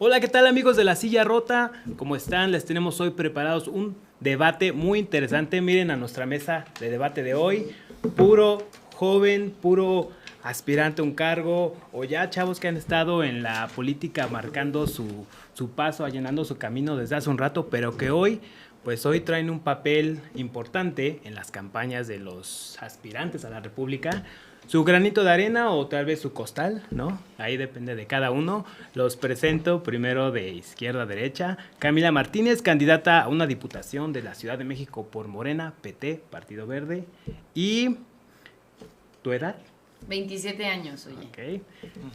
Hola, ¿qué tal amigos de La Silla Rota? ¿Cómo están? Les tenemos hoy preparados un debate muy interesante. Miren a nuestra mesa de debate de hoy. Puro joven, puro aspirante a un cargo o ya chavos que han estado en la política marcando su paso, allanando su camino desde hace un rato, pero que hoy, pues hoy traen un papel importante en las campañas de los aspirantes a la República. Su granito de arena o tal vez su costal, ¿no? Ahí depende de cada uno. Los presento primero de izquierda a derecha. Camila Martínez, candidata a una diputación de la Ciudad de México por Morena, PT, Partido Verde. ¿Y tu edad? 27 años, oye. Okay.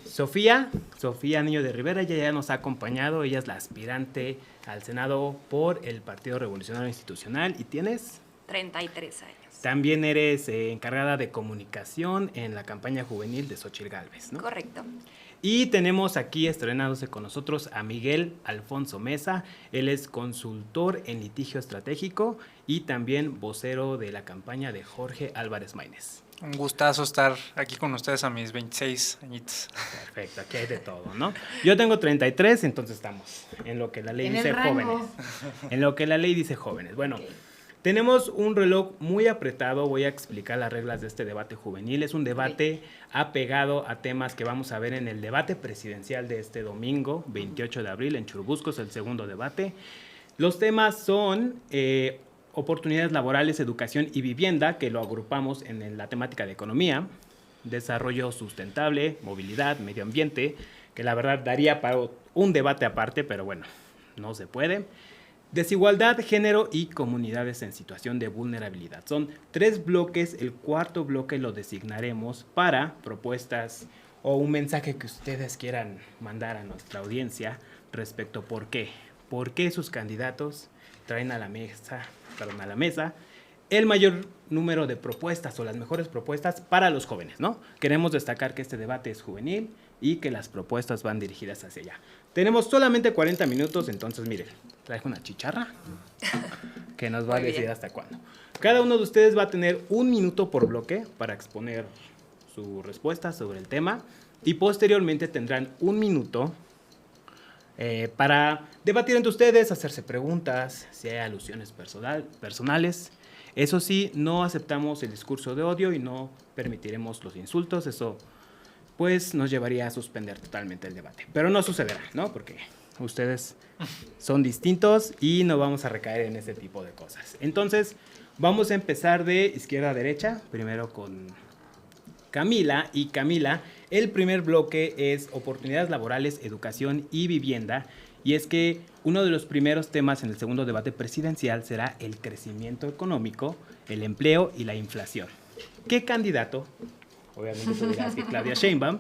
Sofía Niño de Rivera, ella ya nos ha acompañado. Ella es la aspirante al Senado por el Partido Revolucionario Institucional. ¿Y tienes? 33 años. También eres encargada de comunicación en la campaña juvenil de Xóchitl Gálvez, ¿no? Correcto. Y tenemos aquí estrenándose con nosotros a Miguel Alfonso Mesa. Él es consultor en litigio estratégico y también vocero de la campaña de Jorge Álvarez Maínez. Un gustazo estar aquí con ustedes a mis 26 añitos. Perfecto, aquí hay de todo, ¿no? Yo tengo 33, entonces estamos en lo que la ley dice jóvenes. En lo que la ley dice jóvenes. Bueno, okay. Tenemos un reloj muy apretado, voy a explicar las reglas de este debate juvenil. Es un debate apegado a temas que vamos a ver en el debate presidencial de este domingo, 28 de abril, en Churubusco, es el segundo debate. Los temas son oportunidades laborales, educación y vivienda, que lo agrupamos en la temática de economía, desarrollo sustentable, movilidad, medio ambiente, que la verdad daría para un debate aparte, pero bueno, no se puede. Desigualdad, género y comunidades en situación de vulnerabilidad. Son 3 bloques, el cuarto bloque lo designaremos para propuestas o un mensaje que ustedes quieran mandar a nuestra audiencia respecto por qué sus candidatos traen a la mesa el mayor número de propuestas o las mejores propuestas para los jóvenes, ¿no? Queremos destacar que este debate es juvenil y que las propuestas van dirigidas hacia allá. Tenemos solamente 40 minutos, entonces miren, traje una chicharra que nos va a decir hasta cuándo. Cada uno de ustedes va a tener 1 minuto por bloque para exponer su respuesta sobre el tema y posteriormente tendrán 1 minuto para debatir entre ustedes, hacerse preguntas, si hay alusiones personales. Eso sí, no aceptamos el discurso de odio y no permitiremos los insultos. Eso pues nos llevaría a suspender totalmente el debate. Pero no sucederá, ¿no? Porque ustedes son distintos y no vamos a recaer en ese tipo de cosas. Entonces, vamos a empezar de izquierda a derecha, primero con Camila. Y Camila, el primer bloque es oportunidades laborales, educación y vivienda. Y es que uno de los primeros temas en el segundo debate presidencial será el crecimiento económico, el empleo y la inflación. ¿Qué candidato? Obviamente tú dirás que Claudia Sheinbaum,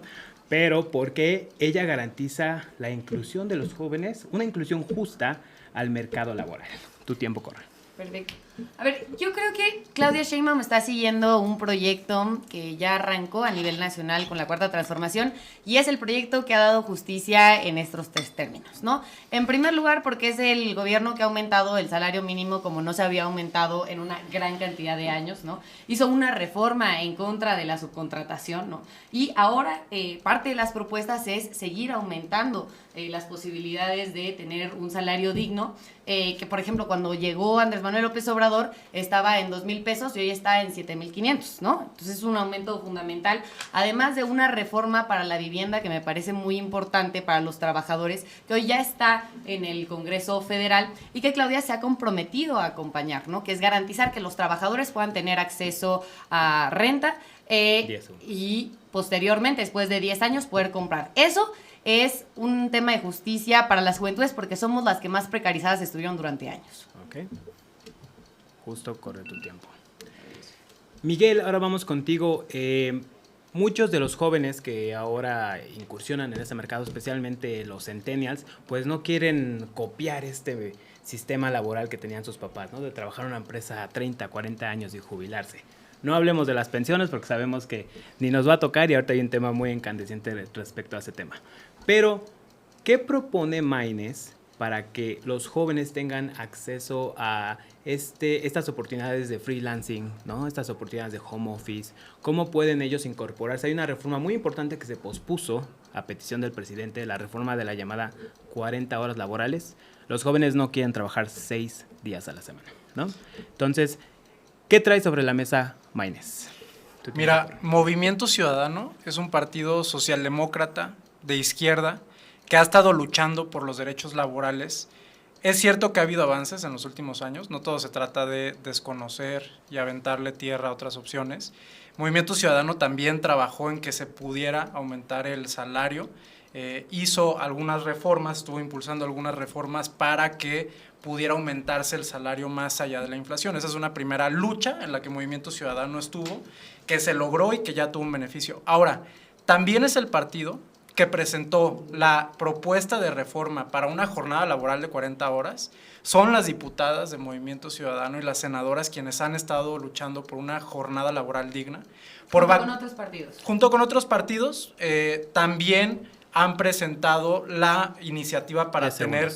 pero porque ella garantiza la inclusión de los jóvenes, una inclusión justa al mercado laboral. Tu tiempo corre. Perfecto. A ver, yo creo que Claudia Sheinbaum está siguiendo un proyecto que ya arrancó a nivel nacional con la Cuarta Transformación y es el proyecto que ha dado justicia en estos 3 términos, ¿no? En primer lugar, porque es el gobierno que ha aumentado el salario mínimo como no se había aumentado en una gran cantidad de años, ¿no? Hizo una reforma en contra de la subcontratación, ¿no? Y ahora parte de las propuestas es seguir aumentando las posibilidades de tener un salario digno, que por ejemplo cuando llegó Andrés Manuel López Obrador estaba en 2,000 pesos y hoy está en 7,500, ¿no? Entonces es un aumento fundamental, además de una reforma para la vivienda que me parece muy importante para los trabajadores, que hoy ya está en el Congreso Federal y que Claudia se ha comprometido a acompañar, ¿no? Que es garantizar que los trabajadores puedan tener acceso a renta y posteriormente, después de 10 años, poder comprar. Eso es un tema de justicia para las juventudes porque somos las que más precarizadas estuvieron durante años. Ok. Justo corre tu tiempo. Miguel, ahora vamos contigo. Muchos de los jóvenes que ahora incursionan en este mercado, especialmente los centennials, pues no quieren copiar este sistema laboral que tenían sus papás, ¿no? De trabajar en una empresa a 30, 40 años y jubilarse. No hablemos de las pensiones porque sabemos que ni nos va a tocar y ahorita hay un tema muy incandescente respecto a ese tema. Pero, ¿qué propone Maínez para que los jóvenes tengan acceso a estas oportunidades de freelancing, ¿no? Estas oportunidades de home office? ¿Cómo pueden ellos incorporarse? Hay una reforma muy importante que se pospuso a petición del presidente, la reforma de la llamada 40 horas laborales. Los jóvenes no quieren trabajar 6 días a la semana, ¿no? Entonces, ¿qué trae sobre la mesa Maynes? Mira, Movimiento Ciudadano es un partido socialdemócrata de izquierda que ha estado luchando por los derechos laborales. Es cierto que ha habido avances en los últimos años, no todo se trata de desconocer y aventarle tierra a otras opciones. Movimiento Ciudadano también trabajó en que se pudiera aumentar el salario, hizo algunas reformas, estuvo impulsando algunas reformas para que pudiera aumentarse el salario más allá de la inflación. Esa es una primera lucha en la que Movimiento Ciudadano estuvo, que se logró y que ya tuvo un beneficio. Ahora, también es el partido que presentó la propuesta de reforma para una jornada laboral de 40 horas, son las diputadas de Movimiento Ciudadano y las senadoras quienes han estado luchando por una jornada laboral digna. Junto con otros partidos. Junto con otros partidos, también han presentado la iniciativa para tener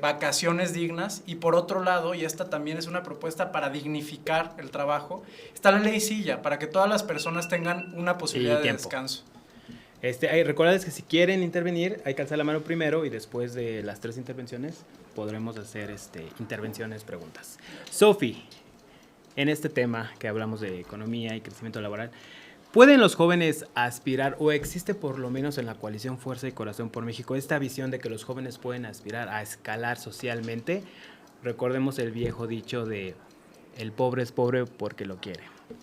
vacaciones dignas, y por otro lado, y esta también es una propuesta para dignificar el trabajo, está la ley Silla, para que todas las personas tengan una posibilidad de descanso. Recuerden que si quieren intervenir, hay que alzar la mano primero y después de las 3 intervenciones podremos hacer intervenciones, preguntas. Sofi, en este tema que hablamos de economía y crecimiento laboral, ¿pueden los jóvenes aspirar, o existe por lo menos en la coalición Fuerza y Corazón por México, esta visión de que los jóvenes pueden aspirar a escalar socialmente? Recordemos el viejo dicho de el pobre es pobre porque lo quiere.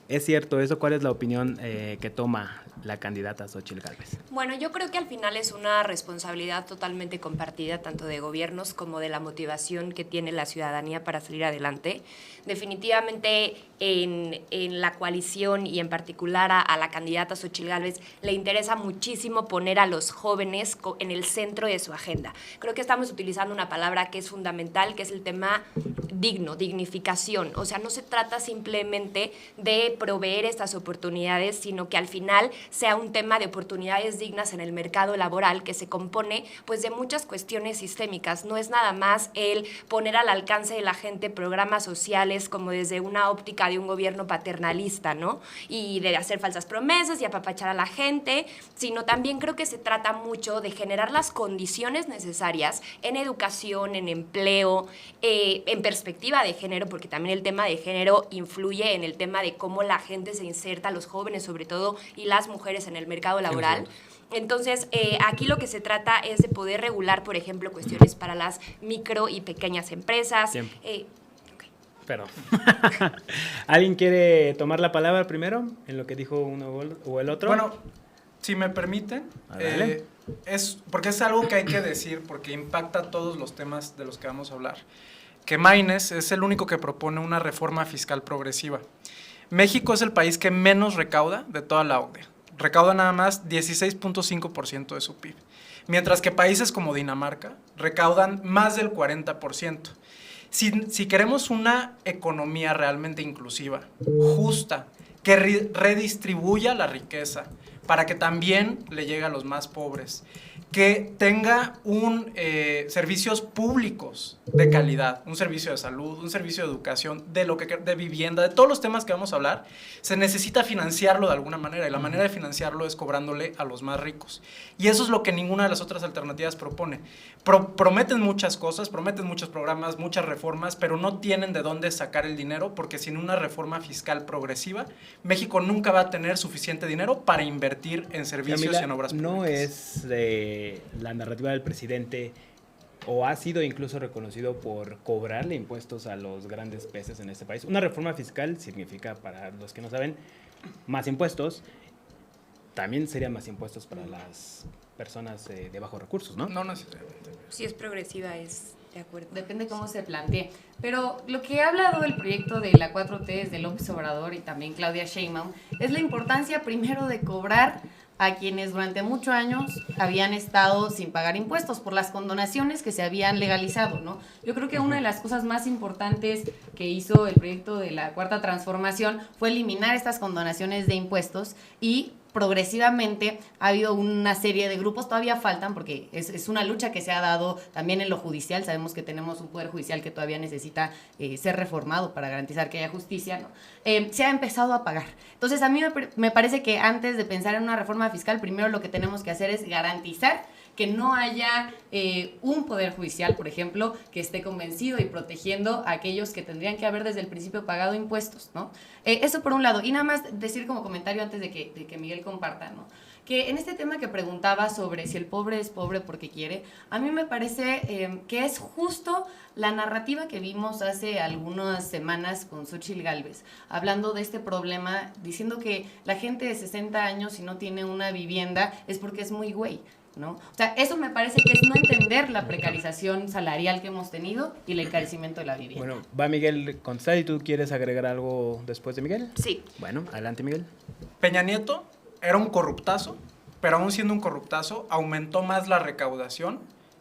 ¿Es cierto eso? ¿Cuál es la opinión que toma la candidata Xóchitl Gálvez? Bueno, yo creo que al final es una responsabilidad totalmente compartida, tanto de gobiernos como de la motivación que tiene la ciudadanía para salir adelante. Definitivamente en la coalición y en particular a la candidata Xóchitl Gálvez le interesa muchísimo poner a los jóvenes en el centro de su agenda. Creo que estamos utilizando una palabra que es fundamental, que es el tema dignificación. O sea, no se trata simplemente de proveer estas oportunidades, sino que al final sea un tema de oportunidades dignas en el mercado laboral que se compone pues de muchas cuestiones sistémicas. No es nada más el poner al alcance de la gente programas sociales como desde una óptica de un gobierno paternalista, ¿no? Y de hacer falsas promesas y apapachar a la gente, sino también creo que se trata mucho de generar las condiciones necesarias en educación, en empleo, en perspectiva de género, porque también el tema de género influye en el tema de cómo la gente se inserta, los jóvenes sobre todo, y las mujeres en el mercado laboral. Entonces, aquí lo que se trata es de poder regular, por ejemplo, cuestiones para las micro y pequeñas empresas. Perdón. ¿Alguien quiere tomar la palabra primero en lo que dijo uno o el otro? Bueno, si me permiten, porque es algo que hay que decir, porque impacta todos los temas de los que vamos a hablar, que Maynes es el único que propone una reforma fiscal progresiva. México es el país que menos recauda de toda la OCDE. Recauda nada más 16.5% de su PIB, mientras que países como Dinamarca recaudan más del 40%. Si queremos una economía realmente inclusiva, justa, que redistribuya la riqueza para que también le llegue a los más pobres, que tenga servicios públicos de calidad, un servicio de salud, un servicio de educación, de vivienda, de todos los temas que vamos a hablar, se necesita financiarlo de alguna manera, y la manera de financiarlo es cobrándole a los más ricos. Y eso es lo que ninguna de las otras alternativas propone. Prometen muchas cosas, prometen muchos programas, muchas reformas, pero no tienen de dónde sacar el dinero, porque sin una reforma fiscal progresiva, México nunca va a tener suficiente dinero para invertir en servicios, Camila, y en obras públicas. No es la narrativa del presidente, o ha sido incluso reconocido por cobrarle impuestos a los grandes peces en este país. Una reforma fiscal significa, para los que no saben, más impuestos. También serían más impuestos para las personas de bajos recursos, ¿no? No necesariamente. Si es progresiva, es de acuerdo. Depende cómo se plantee. Pero lo que ha hablado el proyecto de la 4T desde López Obrador y también Claudia Sheinbaum es la importancia primero de cobrar a quienes durante muchos años habían estado sin pagar impuestos por las condonaciones que se habían legalizado, ¿no? Yo creo que una de las cosas más importantes que hizo el proyecto de la Cuarta Transformación fue eliminar estas condonaciones de impuestos y progresivamente ha habido una serie de grupos, todavía faltan porque es una lucha que se ha dado también en lo judicial, sabemos que tenemos un poder judicial que todavía necesita ser reformado para garantizar que haya justicia, ¿no? Se ha empezado a pagar. Entonces a mí me parece que antes de pensar en una reforma fiscal, primero lo que tenemos que hacer es garantizar que no haya un poder judicial, por ejemplo, que esté convencido y protegiendo a aquellos que tendrían que haber desde el principio pagado impuestos, ¿no? Eso por un lado. Y nada más decir como comentario antes de que Miguel comparta, ¿no? Que en este tema que preguntaba sobre si el pobre es pobre porque quiere, a mí me parece que es justo la narrativa que vimos hace algunas semanas con Xóchitl Gálvez, hablando de este problema, diciendo que la gente de 60 años si no tiene una vivienda es porque es muy güey, ¿no? O sea, eso me parece que es no entender la precarización salarial que hemos tenido y el encarecimiento de la vivienda. Bueno, va Miguel contestar y tú quieres agregar algo después de Miguel. Sí. Bueno, adelante Miguel. Peña Nieto era un corruptazo, pero aún siendo un corruptazo, aumentó más la recaudación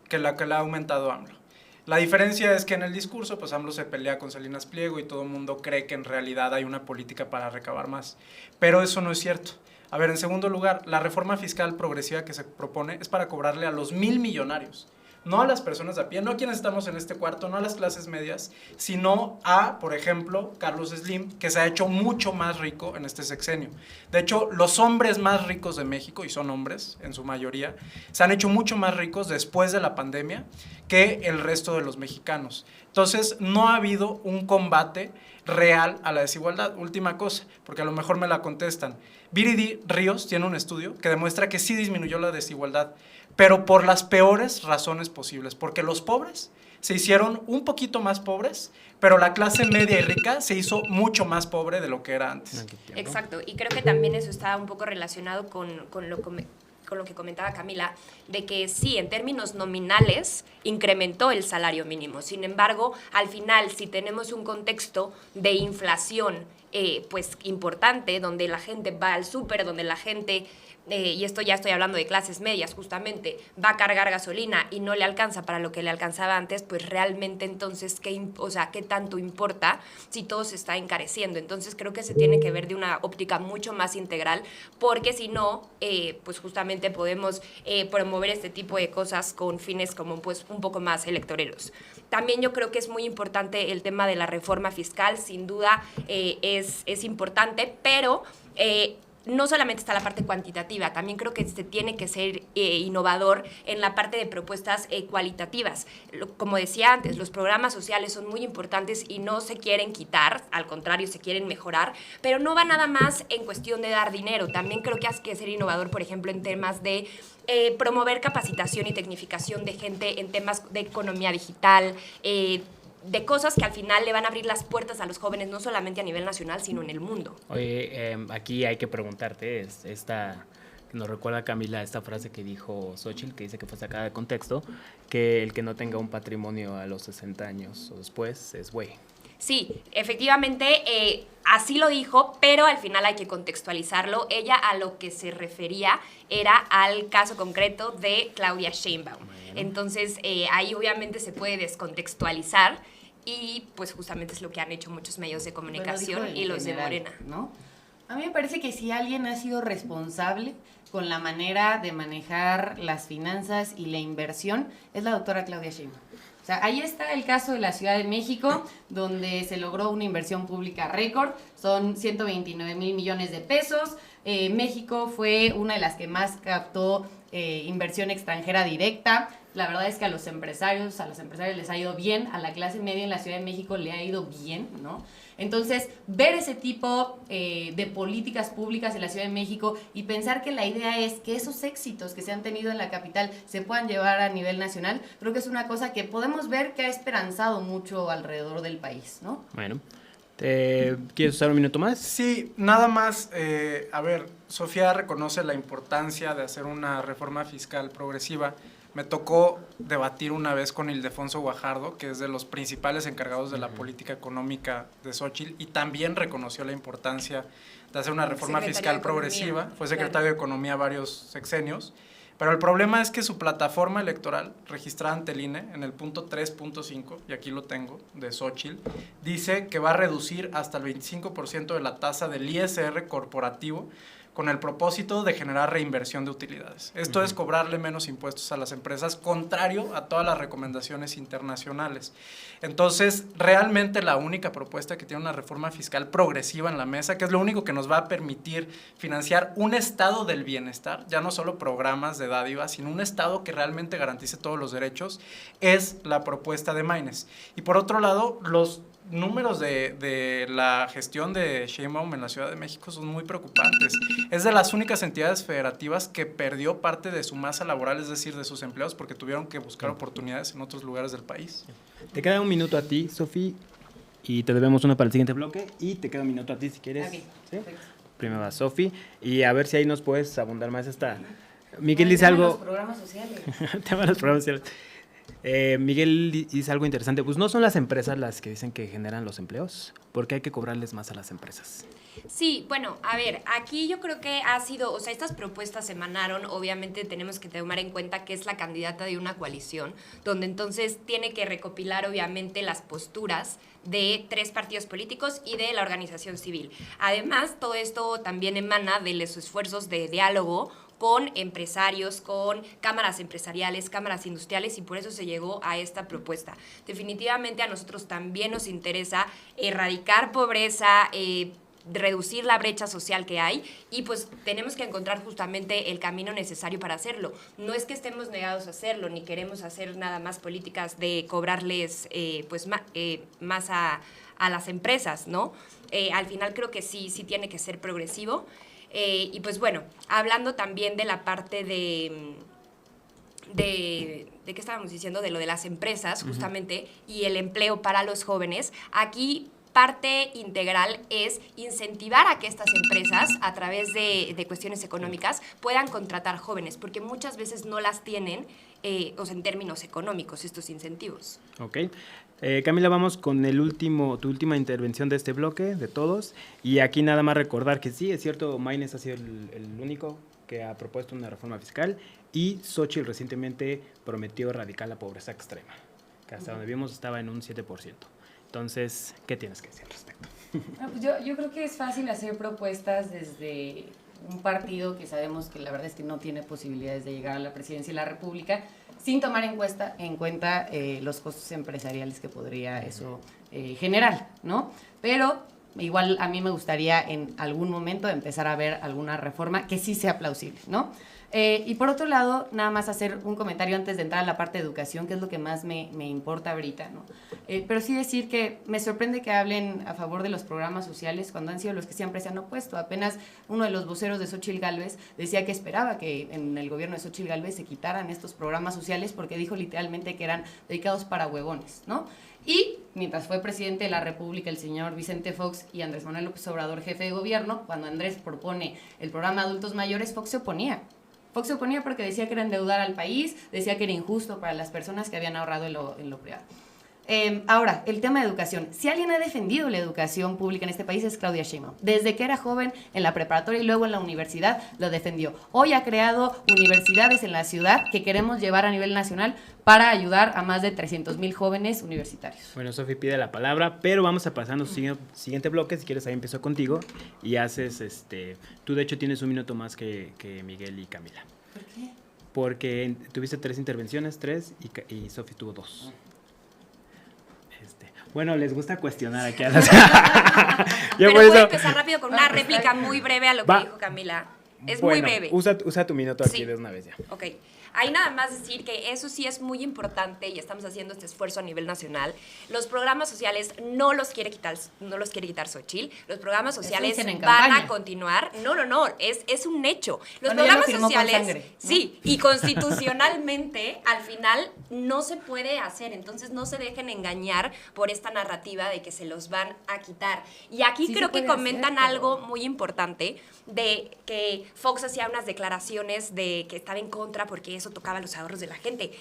que la ha aumentado AMLO. La diferencia es que en el discurso, pues AMLO se pelea con Salinas Pliego y todo el mundo cree que en realidad hay una política para recabar más. Pero eso no es cierto. A ver, en segundo lugar, la reforma fiscal progresiva que se propone es para cobrarle a los 1,000 millonarios, no a las personas de a pie, no a quienes estamos en este cuarto, no a las clases medias, sino a, por ejemplo, Carlos Slim, que se ha hecho mucho más rico en este sexenio. De hecho, los hombres más ricos de México, y son hombres en su mayoría, se han hecho mucho más ricos después de la pandemia que el resto de los mexicanos. Entonces, no ha habido un combate real a la desigualdad. Última cosa, porque a lo mejor me la contestan. Viri Ríos tiene un estudio que demuestra que sí disminuyó la desigualdad, pero por las peores razones posibles, porque los pobres se hicieron un poquito más pobres, pero la clase media y rica se hizo mucho más pobre de lo que era antes. Exacto, y creo que también eso está un poco relacionado con lo que comentaba Camila, de que sí, en términos nominales incrementó el salario mínimo. Sin embargo, al final, si tenemos un contexto de inflación pues importante, donde la gente va al súper, donde la gente, y esto ya estoy hablando de clases medias justamente, va a cargar gasolina y no le alcanza para lo que le alcanzaba antes, pues realmente entonces, ¿qué tanto importa si todo se está encareciendo? Entonces creo que se tiene que ver de una óptica mucho más integral, porque si no, pues justamente podemos promover este tipo de cosas con fines como pues un poco más electoreros. También yo creo que es muy importante el tema de la reforma fiscal, sin duda es importante, pero no solamente está la parte cuantitativa, también creo que se tiene que ser innovador en la parte de propuestas cualitativas. Como decía antes, los programas sociales son muy importantes y no se quieren quitar, al contrario, se quieren mejorar, pero no va nada más en cuestión de dar dinero. También creo que hay que ser innovador, por ejemplo, en temas de promover capacitación y tecnificación de gente en temas de economía digital, de cosas que al final le van a abrir las puertas a los jóvenes, no solamente a nivel nacional, sino en el mundo. Oye, aquí hay que preguntarte, nos recuerda Camila esta frase que dijo Xóchitl, que dice que fue sacada de contexto, que el que no tenga un patrimonio a los 60 años o después es güey. Sí, efectivamente, así lo dijo, pero al final hay que contextualizarlo. Ella a lo que se refería era al caso concreto de Claudia Sheinbaum. Bueno. Entonces, ahí obviamente se puede descontextualizar y pues justamente es lo que han hecho muchos medios de comunicación y los general, de Morena, ¿no? A mí me parece que si alguien ha sido responsable con la manera de manejar las finanzas y la inversión, es la doctora Claudia Sheinbaum. O sea, ahí está el caso de la Ciudad de México, donde se logró una inversión pública récord, son 129,000 millones de pesos. México fue una de las que más captó inversión extranjera directa. La verdad es que a los empresarios les ha ido bien, a la clase media en la Ciudad de México le ha ido bien, ¿no? Entonces, ver ese tipo de políticas públicas en la Ciudad de México y pensar que la idea es que esos éxitos que se han tenido en la capital se puedan llevar a nivel nacional, creo que es una cosa que podemos ver que ha esperanzado mucho alrededor del país, ¿no? Bueno, ¿quieres usar un minuto más? Sí, nada más, a ver, Sofía reconoce la importancia de hacer una reforma fiscal progresiva. Me tocó debatir una vez con Ildefonso Guajardo, que es de los principales encargados de la política económica de Xóchitl, y también reconoció la importancia de hacer una reforma fiscal progresiva. Fue secretario de Economía varios sexenios, pero el problema es que su plataforma electoral, registrada ante el INE, en el punto 3.5, y aquí lo tengo, de Xóchitl, dice que va a reducir hasta el 25% de la tasa del ISR corporativo con el propósito de generar reinversión de utilidades. Esto es cobrarle menos impuestos a las empresas, contrario a todas las recomendaciones internacionales. Entonces, realmente la única propuesta que tiene una reforma fiscal progresiva en la mesa, que es lo único que nos va a permitir financiar un estado del bienestar, ya no solo programas de dádivas, sino un estado que realmente garantice todos los derechos, es la propuesta de Maynes. Y por otro lado, los números de la gestión de Sheinbaum en la Ciudad de México son muy preocupantes. Es de las únicas entidades federativas que perdió parte de su masa laboral, es decir, de sus empleados, porque tuvieron que buscar oportunidades en otros lugares del país. Te queda un minuto a ti, Sofi, y te debemos uno para el siguiente bloque, y te queda un minuto a ti si quieres. Okay, ¿Sí? perfecto. Primero va Sofi, y a ver si ahí nos puedes abundar más esta... Miguel dice algo... Los programas sociales. Tema de los programas sociales. Miguel dice algo interesante, pues no son las empresas las que dicen que generan los empleos, porque hay que cobrarles más a las empresas. Sí, bueno, a ver, aquí yo creo que ha sido, o sea, estas propuestas se emanaron, obviamente tenemos que tomar en cuenta que es la candidata de una coalición, donde entonces tiene que recopilar obviamente las posturas de 3 partidos políticos y de la organización civil. Además, todo esto también emana de los esfuerzos de diálogo con empresarios, con cámaras empresariales, cámaras industriales, y por eso se llegó a esta propuesta. Definitivamente a nosotros también nos interesa erradicar pobreza, reducir la brecha social que hay, y pues tenemos que encontrar justamente el camino necesario para hacerlo. No es que estemos negados a hacerlo, ni queremos hacer nada más políticas de cobrarles más a las empresas, ¿no? Al final creo que sí tiene que ser progresivo. Y pues bueno, hablando también de la parte de qué estábamos diciendo, de lo de las empresas, justamente, y el empleo para los jóvenes, aquí parte integral es incentivar a que estas empresas, a través de cuestiones económicas, puedan contratar jóvenes, porque muchas veces no las tienen, o sea, en términos económicos, estos incentivos. Ok. Camila, vamos con tu última intervención de este bloque, de todos, y aquí nada más recordar que sí, es cierto, Maynes ha sido el único que ha propuesto una reforma fiscal, y Xóchitl recientemente prometió erradicar la pobreza extrema, que hasta donde vimos estaba en un 7%. Entonces, ¿qué tienes que decir al respecto? Pues yo creo que es fácil hacer propuestas desde un partido que sabemos que la verdad es que no tiene posibilidades de llegar a la presidencia de la República, sin tomar en cuenta los costos empresariales que podría eso generar, ¿no? Pero igual a mí me gustaría en algún momento empezar a ver alguna reforma que sí sea plausible, ¿no? Y por otro lado, nada más hacer un comentario antes de entrar a la parte de educación, que es lo que más me importa ahorita, ¿no? Pero sí decir que me sorprende que hablen a favor de los programas sociales cuando han sido los que siempre se han opuesto. Apenas uno de los voceros de Xóchitl Gálvez decía que esperaba que en el gobierno de Xóchitl Gálvez se quitaran estos programas sociales porque dijo literalmente que eran dedicados para huevones, ¿no? Y mientras fue presidente de la República el señor Vicente Fox y Andrés Manuel López Obrador, jefe de gobierno, cuando Andrés propone el programa de adultos mayores, Fox se oponía. Fox se oponía porque decía que era endeudar al país, decía que era injusto para las personas que habían ahorrado en lo privado. Ahora, el tema de educación. Si alguien ha defendido la educación pública en este país es Claudia Sheinbaum. Desde que era joven en la preparatoria y luego en la universidad lo defendió. Hoy ha creado universidades en la ciudad que queremos llevar a nivel nacional para ayudar a más de 300,000 jóvenes universitarios. Bueno, Sofi pide la palabra, pero vamos a pasar a nuestro siguiente bloque. Si quieres, ahí empiezo contigo y haces, tú de hecho tienes un minuto más que Miguel y Camila. ¿Por qué? Porque tuviste 3 intervenciones, y Sofi tuvo 2. Bueno, les gusta cuestionar aquí a las... Pero voy a empezar rápido con una réplica muy breve a lo que dijo Camila. Es muy breve. Usa tu minuto aquí Sí. de una vez ya. Ok. Hay nada más decir que eso sí es muy importante y estamos haciendo este esfuerzo a nivel nacional. Los programas sociales no los quiere quitar Xóchitl. Los programas sociales van a continuar. No, es un hecho. Los programas sociales, sangre, ¿no? Sí, y constitucionalmente al final no se puede hacer. Entonces no se dejen engañar por esta narrativa de que se los van a quitar. Y aquí sí creo que comentan algo muy importante de que Fox hacía unas declaraciones de que estaba en contra porque eso tocaba los ahorros de la gente.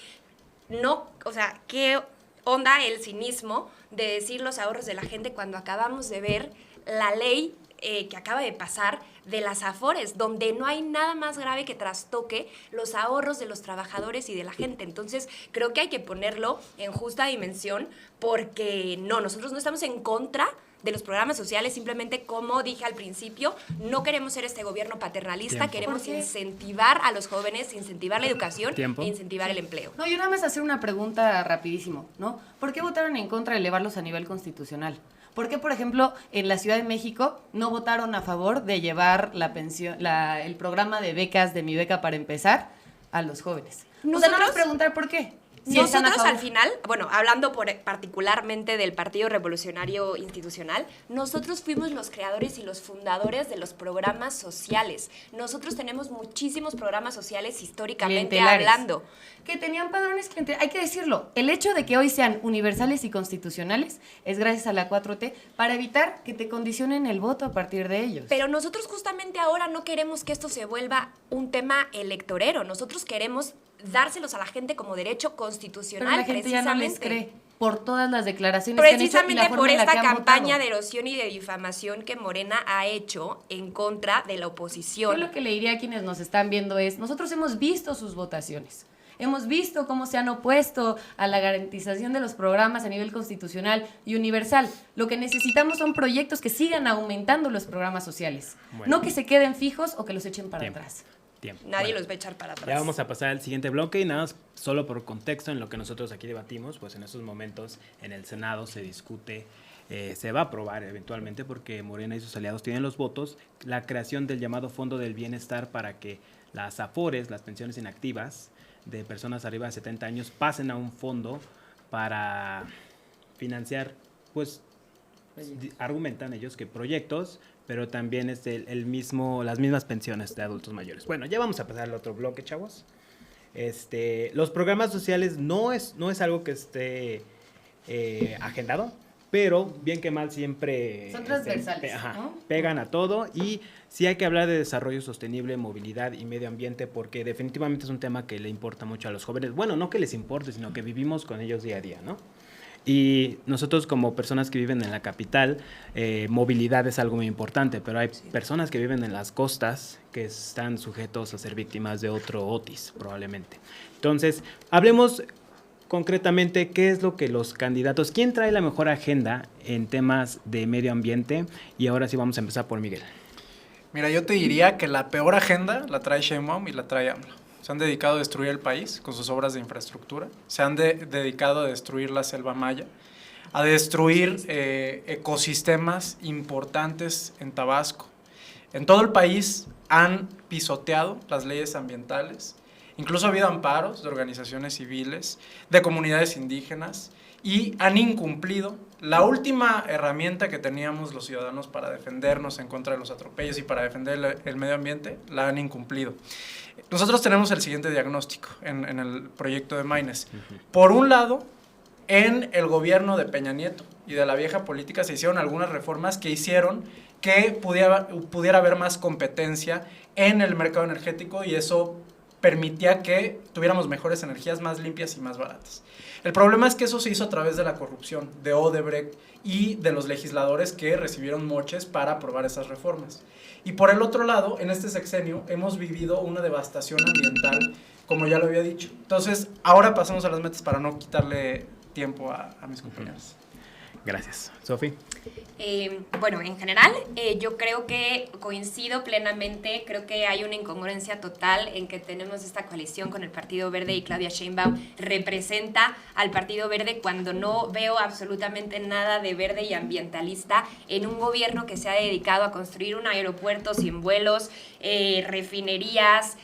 No, o sea, ¿qué onda el cinismo de decir los ahorros de la gente cuando acabamos de ver la ley que acaba de pasar de las Afores, donde no hay nada más grave que trastoque los ahorros de los trabajadores y de la gente? Entonces, creo que hay que ponerlo en justa dimensión porque nosotros no estamos en contra de los programas sociales, simplemente como dije al principio, no queremos ser este gobierno paternalista, queremos incentivar a los jóvenes, incentivar la educación e incentivar el empleo. No, yo nada más hacer una pregunta rapidísimo, ¿no? ¿Por qué votaron en contra de elevarlos a nivel constitucional? ¿Por qué, por ejemplo, en la Ciudad de México no votaron a favor de llevar la pensión, el programa de becas de Mi Beca para Empezar a los jóvenes? Nada más preguntar por qué. Si nosotros al final, bueno, hablando particularmente del Partido Revolucionario Institucional, nosotros fuimos los creadores y los fundadores de los programas sociales. Nosotros tenemos muchísimos programas sociales históricamente hablando. Que tenían padrones clientelares. Hay que decirlo, el hecho de que hoy sean universales y constitucionales es gracias a la 4T para evitar que te condicionen el voto a partir de ellos. Pero nosotros justamente ahora no queremos que esto se vuelva un tema electorero. Nosotros queremos dárselos a la gente como derecho constitucional. Pero la gente ya no les cree por todas las declaraciones precisamente que han hecho y la por forma en la esta que han campaña votado. de erosión y de difamación que Morena ha hecho en contra de la oposición. Yo lo que le diría a quienes nos están viendo es, nosotros hemos visto sus votaciones. Hemos visto cómo se han opuesto a la garantización de los programas a nivel constitucional y universal. Lo que necesitamos son proyectos que sigan aumentando los programas sociales. Bueno. No que se queden fijos o que los echen para atrás. Nadie los va a echar para atrás. Ya vamos a pasar al siguiente bloque y nada más, solo por contexto en lo que nosotros aquí debatimos, pues en estos momentos en el Senado se discute, se va a aprobar eventualmente porque Morena y sus aliados tienen los votos, la creación del llamado Fondo del Bienestar para que las AFORES, las pensiones inactivas de personas arriba de 70 años, pasen a un fondo para financiar, pues argumentan ellos que proyectos, pero también es las mismas pensiones de adultos mayores. Bueno, ya vamos a pasar al otro bloque, chavos. Los programas sociales no es algo que esté agendado, pero bien que mal siempre son transversales, ¿no? Pegan a todo y sí hay que hablar de desarrollo sostenible, movilidad y medio ambiente porque definitivamente es un tema que le importa mucho a los jóvenes. Bueno, no que les importe, sino que vivimos con ellos día a día, ¿no? Y nosotros como personas que viven en la capital, movilidad es algo muy importante, pero hay personas que viven en las costas que están sujetos a ser víctimas de otro Otis, probablemente. Entonces, hablemos concretamente qué es lo que los candidatos, quién trae la mejor agenda en temas de medio ambiente, y ahora sí vamos a empezar por Miguel. Mira, yo te diría que la peor agenda la trae Sheinbaum y la trae AMLO. Se han dedicado a destruir el país con sus obras de infraestructura, se han dedicado a destruir la selva maya, a destruir ecosistemas importantes en Tabasco. En todo el país han pisoteado las leyes ambientales, incluso ha habido amparos de organizaciones civiles, de comunidades indígenas, y han incumplido la última herramienta que teníamos los ciudadanos para defendernos en contra de los atropellos y para defender el medio ambiente, la han incumplido. Nosotros tenemos el siguiente diagnóstico en el proyecto de Maynes. Por un lado, en el gobierno de Peña Nieto y de la vieja política se hicieron algunas reformas que hicieron que pudiera haber más competencia en el mercado energético y eso permitía que tuviéramos mejores energías más limpias y más baratas. El problema es que eso se hizo a través de la corrupción, de Odebrecht y de los legisladores que recibieron moches para aprobar esas reformas. Y por el otro lado, en este sexenio hemos vivido una devastación ambiental, como ya lo había dicho. Entonces, ahora pasamos a las metas para no quitarle tiempo a mis compañeros. Gracias. Sofi. Bueno, en general, yo creo que coincido plenamente, creo que hay una incongruencia total en que tenemos esta coalición con el Partido Verde y Claudia Sheinbaum representa al Partido Verde cuando no veo absolutamente nada de verde y ambientalista en un gobierno que se ha dedicado a construir un aeropuerto sin vuelos, refinerías,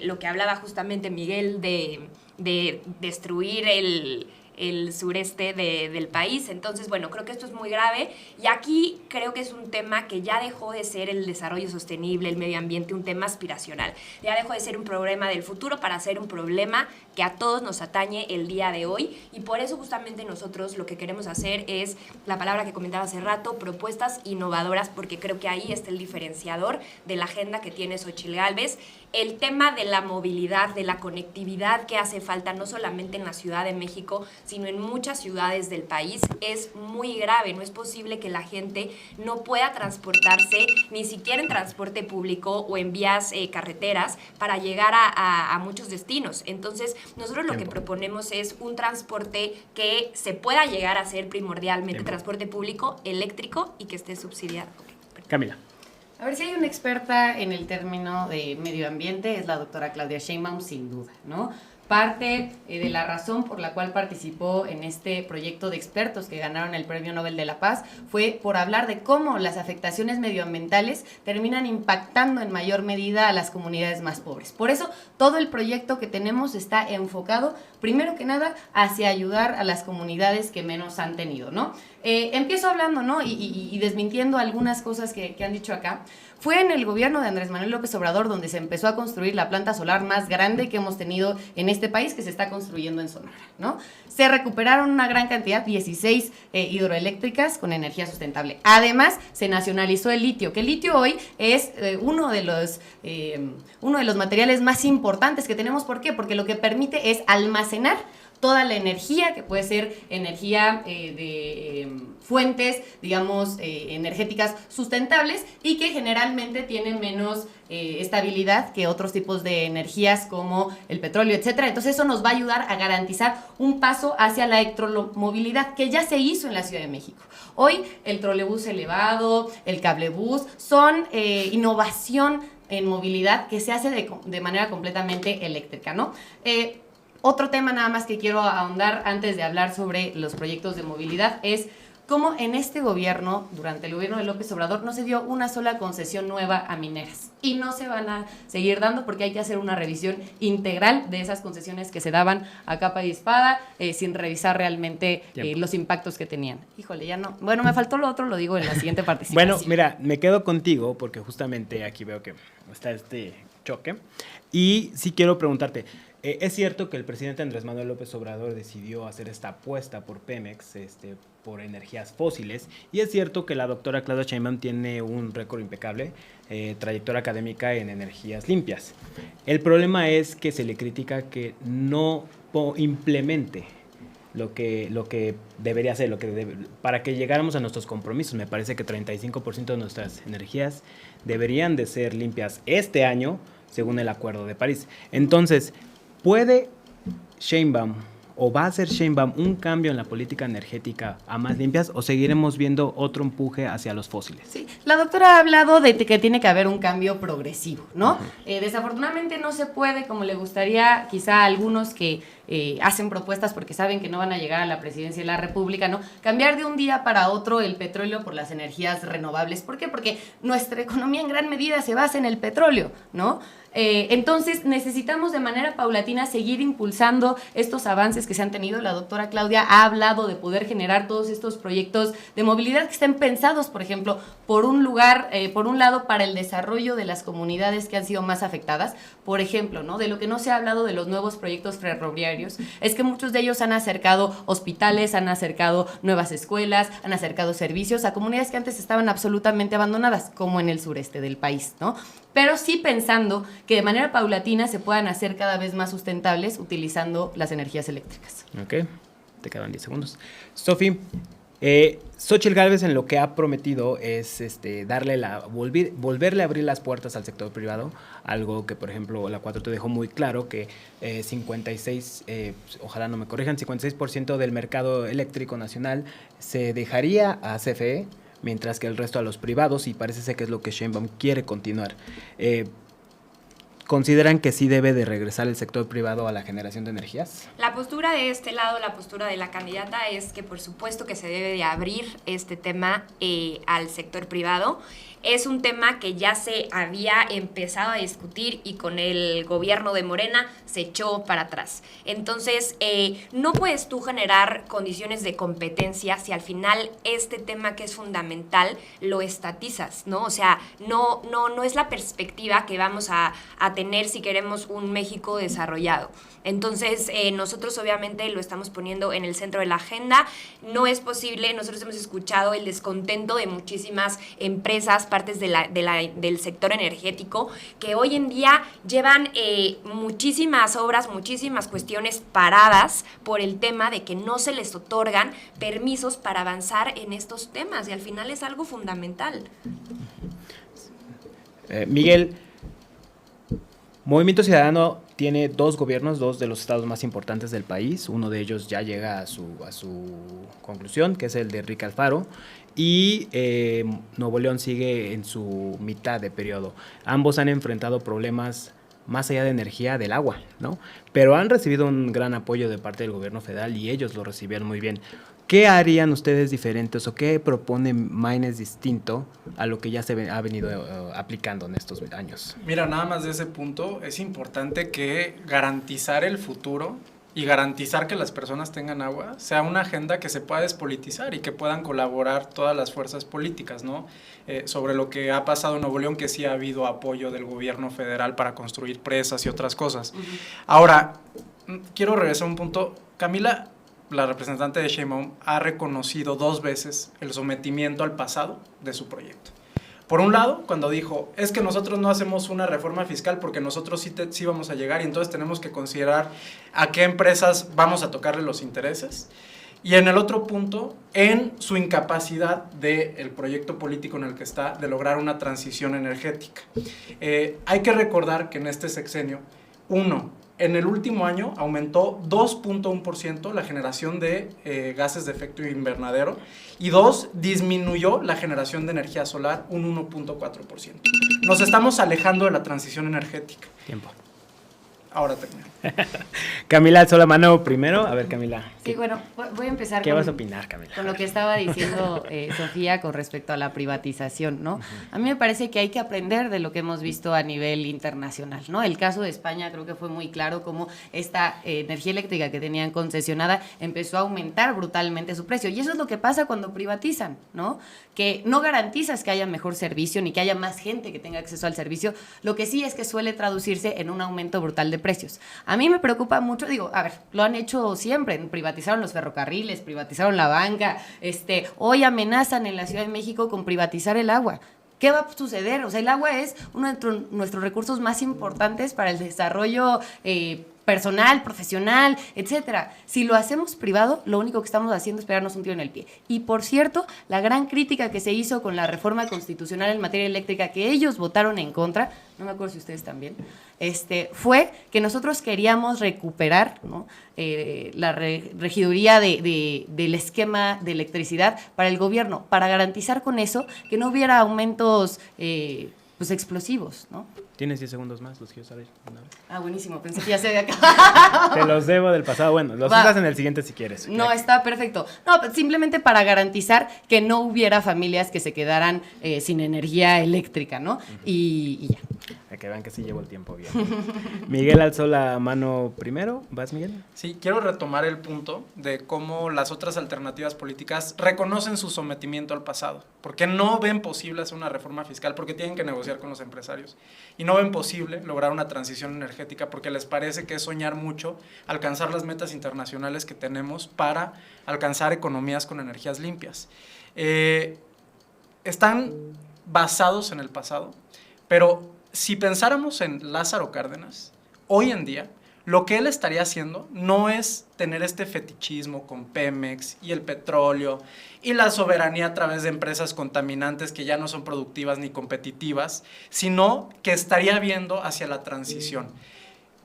lo que hablaba justamente Miguel de destruir el sureste del país. Entonces, bueno, creo que esto es muy grave y aquí creo que es un tema que ya dejó de ser el desarrollo sostenible, el medio ambiente, un tema aspiracional. Ya dejó de ser un problema del futuro para ser un problema que a todos nos atañe el día de hoy y por eso justamente nosotros lo que queremos hacer es, la palabra que comentaba hace rato, propuestas innovadoras, porque creo que ahí está el diferenciador de la agenda que tiene Xochitl Gálvez el tema de la movilidad, de la conectividad que hace falta, no solamente en la Ciudad de México, sino en muchas ciudades del país, es muy grave. No es posible que la gente no pueda transportarse, ni siquiera en transporte público o en vías carreteras, para llegar a muchos destinos. Entonces, nosotros lo que proponemos es un transporte que se pueda llegar a ser primordialmente transporte público, eléctrico y que esté subsidiado. Camila. A ver, si hay una experta en el término de medio ambiente, es la doctora Claudia Sheinbaum, sin duda, ¿no? Parte de la razón por la cual participó en este proyecto de expertos que ganaron el Premio Nobel de la Paz fue por hablar de cómo las afectaciones medioambientales terminan impactando en mayor medida a las comunidades más pobres. Por eso, todo el proyecto que tenemos está enfocado, primero que nada, hacia ayudar a las comunidades que menos han tenido, ¿no? Empiezo hablando, ¿no? Y desmintiendo algunas cosas que han dicho acá. Fue en el gobierno de Andrés Manuel López Obrador donde se empezó a construir la planta solar más grande que hemos tenido en este país, que se está construyendo en Sonora, ¿no? Se recuperaron una gran cantidad, 16 hidroeléctricas con energía sustentable. Además, se nacionalizó el litio, que el litio hoy es uno de los materiales más importantes que tenemos. ¿Por qué? Porque lo que permite es almacenar toda la energía, que puede ser energía de fuentes, digamos, energéticas sustentables y que generalmente tienen menos estabilidad que otros tipos de energías como el petróleo, etcétera. Entonces eso nos va a ayudar a garantizar un paso hacia la electromovilidad que ya se hizo en la Ciudad de México. Hoy el trolebús elevado, el cablebús son innovación en movilidad que se hace de manera completamente eléctrica, ¿no? Otro tema nada más que quiero ahondar antes de hablar sobre los proyectos de movilidad es cómo en este gobierno, durante el gobierno de López Obrador, no se dio una sola concesión nueva a mineras. Y no se van a seguir dando porque hay que hacer una revisión integral de esas concesiones que se daban a capa y espada sin revisar realmente los impactos que tenían. Híjole, ya no. Bueno, me faltó lo otro, lo digo en la siguiente participación. Bueno, mira, me quedo contigo porque justamente aquí veo que está este choque. Y sí quiero preguntarte, es cierto que el presidente Andrés Manuel López Obrador decidió hacer esta apuesta por Pemex, por energías fósiles, y es cierto que la doctora Claudia Sheinbaum tiene un récord impecable, trayectoria académica en energías limpias. El problema es que se le critica que no implemente lo que debería hacer, para que llegáramos a nuestros compromisos. Me parece que 35% de nuestras energías deberían de ser limpias este año, según el Acuerdo de París. Entonces, ¿puede Sheinbaum o va a hacer Sheinbaum un cambio en la política energética a más limpias o seguiremos viendo otro empuje hacia los fósiles? Sí, la doctora ha hablado de que tiene que haber un cambio progresivo, ¿no? Desafortunadamente no se puede, como le gustaría quizá a algunos que hacen propuestas porque saben que no van a llegar a la presidencia de la República, ¿no? Cambiar de un día para otro el petróleo por las energías renovables. ¿Por qué? Porque nuestra economía en gran medida se basa en el petróleo, ¿no? Entonces necesitamos de manera paulatina seguir impulsando estos avances que se han tenido. La doctora Claudia ha hablado de poder generar todos estos proyectos de movilidad que estén pensados, por ejemplo, por un lado para el desarrollo de las comunidades que han sido más afectadas. Por ejemplo, ¿no? De lo que no se ha hablado de los nuevos proyectos ferroviarios es que muchos de ellos han acercado hospitales, han acercado nuevas escuelas, han acercado servicios a comunidades que antes estaban absolutamente abandonadas, como en el sureste del país, ¿no? Pero sí pensando que de manera paulatina se puedan hacer cada vez más sustentables utilizando las energías eléctricas. Ok, te quedan 10 segundos. Sofi, Xóchitl Gálvez en lo que ha prometido es volverle a abrir las puertas al sector privado, algo que, por ejemplo, la 4T dejó muy claro, que 56, ojalá no me corrijan, 56% del mercado eléctrico nacional se dejaría a CFE, mientras que el resto a los privados, y parece ser que es lo que Sheinbaum quiere continuar. ¿Consideran que sí debe de regresar el sector privado a la generación de energías? La postura de este lado, la postura de la candidata es que por supuesto que se debe de abrir este tema al sector privado. Es un tema que ya se había empezado a discutir y con el gobierno de Morena se echó para atrás. Entonces, no puedes tú generar condiciones de competencia si al final este tema que es fundamental lo estatizas, ¿no? O sea, no es la perspectiva que vamos a tener si queremos un México desarrollado. Entonces, nosotros obviamente lo estamos poniendo en el centro de la agenda. No es posible, nosotros hemos escuchado el descontento de muchísimas empresas partes del sector energético que hoy en día llevan muchísimas obras, muchísimas cuestiones paradas por el tema de que no se les otorgan permisos para avanzar en estos temas y al final es algo fundamental. Miguel, Movimiento Ciudadano tiene 2 gobiernos, 2 de los estados más importantes del país. Uno de ellos ya llega a su conclusión, que es el de Enrique Alfaro, y Nuevo León sigue en su mitad de periodo. Ambos han enfrentado problemas más allá de energía del agua, ¿no? Pero han recibido un gran apoyo de parte del gobierno federal y ellos lo recibieron muy bien. ¿Qué harían ustedes diferentes o qué propone Maynes distinto a lo que ya se ha venido aplicando en estos años? Mira, nada más de ese punto, es importante que garantizar el futuro y garantizar que las personas tengan agua sea una agenda que se pueda despolitizar y que puedan colaborar todas las fuerzas políticas, ¿no? Sobre lo que ha pasado en Nuevo León, que sí ha habido apoyo del gobierno federal para construir presas y otras cosas. Ahora, quiero regresar a un punto. Camila, la representante de Sheinbaum, ha reconocido 2 veces el sometimiento al pasado de su proyecto. Por un lado, cuando dijo, es que nosotros no hacemos una reforma fiscal porque nosotros sí vamos a llegar y entonces tenemos que considerar a qué empresas vamos a tocarle los intereses. Y en el otro punto, en su incapacidad del proyecto político en el que está de lograr una transición energética. Hay que recordar que en este sexenio, en el último año aumentó 2.1% la generación de gases de efecto invernadero y 2, disminuyó la generación de energía solar un 1.4%. Nos estamos alejando de la transición energética. Tiempo. Ahora termino. Camila alzó la mano primero. A ver, Camila. Sí, bueno, voy a empezar ¿Qué vas a opinar, Camila? con lo que estaba diciendo Sofía con respecto a la privatización, ¿no? A mí me parece que hay que aprender de lo que hemos visto a nivel internacional, ¿no? El caso de España creo que fue muy claro cómo esta energía eléctrica que tenían concesionada empezó a aumentar brutalmente su precio. Y eso es lo que pasa cuando privatizan, ¿no? Que no garantizas que haya mejor servicio ni que haya más gente que tenga acceso al servicio. Lo que sí es que suele traducirse en un aumento brutal de precios. A mí me preocupa mucho, digo, a ver, lo han hecho siempre, privatizaron los ferrocarriles, privatizaron la banca, hoy amenazan en la Ciudad de México con privatizar el agua. ¿Qué va a suceder? O sea, el agua es uno de nuestros recursos más importantes para el desarrollo personal, profesional, etcétera. Si lo hacemos privado, lo único que estamos haciendo es pegarnos un tiro en el pie. Y por cierto, la gran crítica que se hizo con la reforma constitucional en materia eléctrica, que ellos votaron en contra, no me acuerdo si ustedes también, fue que nosotros queríamos recuperar, ¿no? La regiduría del esquema de electricidad para el gobierno, para garantizar con eso que no hubiera aumentos explosivos, ¿no? Tienes 10 segundos más, los quiero saber. Ah, buenísimo, pensé que ya se había acabado. Te los debo del pasado, bueno, los usas en el siguiente si quieres. No, está perfecto. No, simplemente para garantizar que no hubiera familias que se quedaran sin energía eléctrica, ¿no? Y ya. Para que vean que sí llevo el tiempo bien. Miguel alzó la mano primero. ¿Vas, Miguel? Sí, quiero retomar el punto de cómo las otras alternativas políticas reconocen su sometimiento al pasado. Porque no ven posible hacer una reforma fiscal, porque tienen que negociar con los empresarios. Y no ven posible lograr una transición energética porque les parece que es soñar mucho alcanzar las metas internacionales que tenemos para alcanzar economías con energías limpias. Están basados en el pasado, pero si pensáramos en Lázaro Cárdenas, hoy en día, lo que él estaría haciendo no es tener este fetichismo con Pemex y el petróleo y la soberanía a través de empresas contaminantes que ya no son productivas ni competitivas, sino que estaría viendo hacia la transición.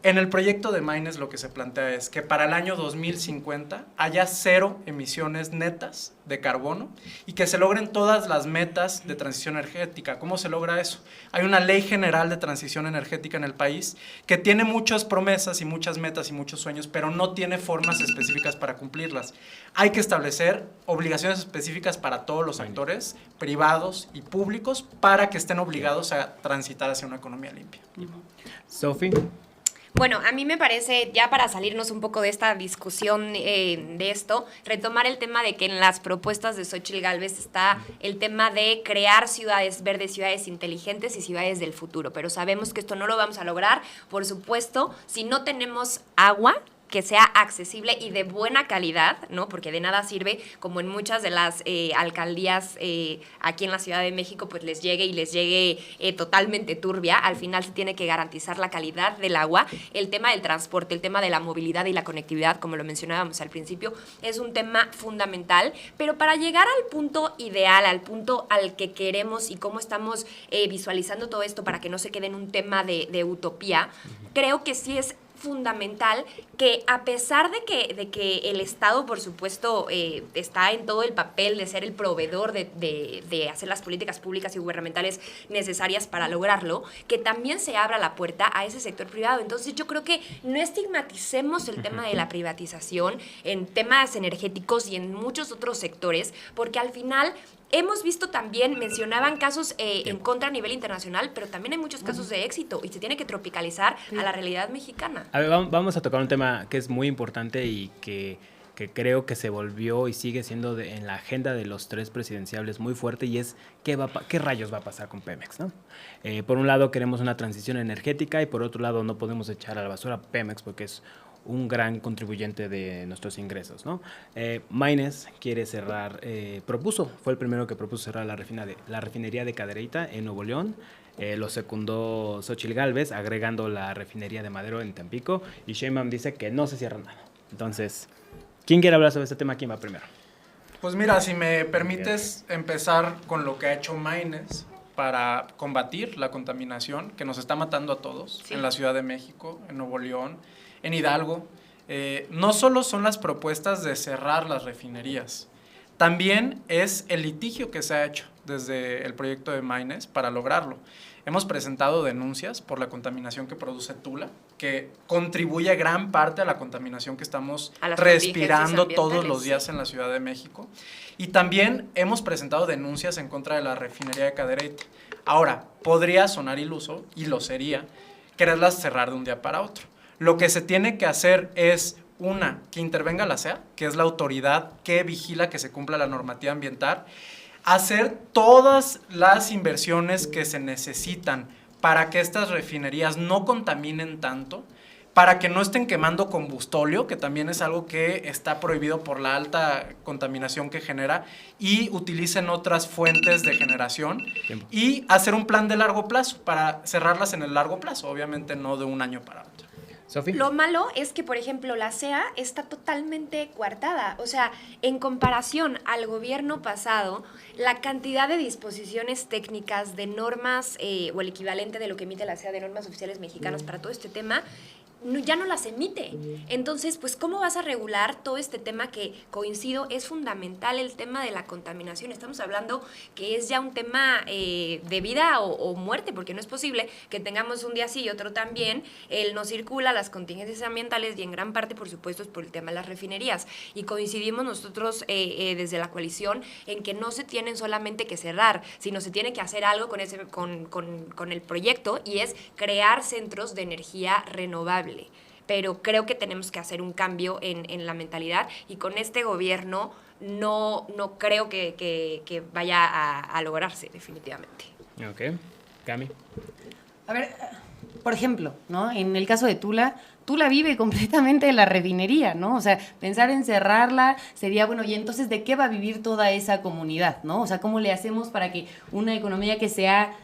En el proyecto de Maynes lo que se plantea es que para el año 2050 haya 0 emisiones netas de carbono y que se logren todas las metas de transición energética. ¿Cómo se logra eso? Hay una ley general de transición energética en el país que tiene muchas promesas y muchas metas y muchos sueños, pero no tiene formas específicas para cumplirlas. Hay que establecer obligaciones específicas para todos los actores, privados y públicos, para que estén obligados a transitar hacia una economía limpia. Sofi. Bueno, a mí me parece, ya para salirnos un poco de esta discusión de esto, retomar el tema de que en las propuestas de Xóchitl Gálvez está el tema de crear ciudades verdes, ciudades inteligentes y ciudades del futuro. Pero sabemos que esto no lo vamos a lograr, por supuesto, si no tenemos agua que sea accesible y de buena calidad, ¿no? Porque de nada sirve, como en muchas de las alcaldías aquí en la Ciudad de México, pues les llegue totalmente turbia. Al final se tiene que garantizar la calidad del agua. El tema del transporte, el tema de la movilidad y la conectividad, como lo mencionábamos al principio, es un tema fundamental. Pero para llegar al punto ideal, al punto al que queremos y cómo estamos visualizando todo esto para que no se quede en un tema de utopía, creo que sí es fundamental que, a pesar de que el Estado, por supuesto, está en todo el papel de ser el proveedor de hacer las políticas públicas y gubernamentales necesarias para lograrlo, que también se abra la puerta a ese sector privado. Entonces yo creo que no estigmaticemos el tema de la privatización en temas energéticos y en muchos otros sectores, porque al final hemos visto también, mencionaban casos en contra a nivel internacional, pero también hay muchos casos de éxito y se tiene que tropicalizar a la realidad mexicana. A ver, vamos a tocar un tema que es muy importante y que creo que se volvió y sigue siendo en la agenda de los 3 presidenciables muy fuerte, y es qué rayos va a pasar con Pemex, ¿no? Por un lado queremos una transición energética y por otro lado no podemos echar a la basura Pemex porque es un gran contribuyente de nuestros ingresos, ¿no? Maynes quiere cerrar, fue el primero que propuso cerrar la refinería de Cadereyta en Nuevo León. Lo secundó Xóchitl Gálvez, agregando la refinería de Madero en Tampico, y Sheinbaum dice que no se cierra nada. Entonces, ¿quién quiere hablar sobre este tema? ¿Quién va primero? Pues mira, si me permites empezar con lo que ha hecho Maynes para combatir la contaminación que nos está matando a todos, en la Ciudad de México, en Nuevo León, en Hidalgo. No solo son las propuestas de cerrar las refinerías, también es el litigio que se ha hecho desde el proyecto de Maynes para lograrlo. Hemos presentado denuncias por la contaminación que produce Tula, que contribuye gran parte a la contaminación que estamos respirando todos los días en la Ciudad de México. Y también hemos presentado denuncias en contra de la refinería de Cadereyta. Ahora, podría sonar iluso, y lo sería, quererlas cerrar de un día para otro. Lo que se tiene que hacer es, que intervenga la SEA, que es la autoridad que vigila que se cumpla la normativa ambiental, hacer todas las inversiones que se necesitan para que estas refinerías no contaminen tanto, para que no estén quemando combustóleo, que también es algo que está prohibido por la alta contaminación que genera, y utilicen otras fuentes de generación. Y hacer un plan de largo plazo para cerrarlas en el largo plazo, obviamente no de un año para otro. ¿Sofi? Lo malo es que, por ejemplo, la SEA está totalmente coartada. O sea, en comparación al gobierno pasado, la cantidad de disposiciones técnicas, de normas o el equivalente de lo que emite la SEA de normas oficiales mexicanas para todo este tema, ya no las emite. Entonces, pues, ¿cómo vas a regular todo este tema que, coincido, es fundamental, el tema de la contaminación? Estamos hablando que es ya un tema de vida o muerte, porque no es posible que tengamos un día sí y otro también. Él no circula, las contingencias ambientales, y en gran parte, por supuesto, es por el tema de las refinerías. Y coincidimos nosotros desde la coalición en que no se tienen solamente que cerrar, sino se tiene que hacer algo con el proyecto, y es crear centros de energía renovable. Pero creo que tenemos que hacer un cambio en la mentalidad, y con este gobierno no creo que vaya a lograrse definitivamente. Ok. Cami. A ver, por ejemplo, ¿no? En el caso de Tula vive completamente de la refinería, ¿no? O sea, pensar en cerrarla sería, bueno, ¿y entonces de qué va a vivir toda esa comunidad, ¿no? O sea, ¿cómo le hacemos para que una economía que sea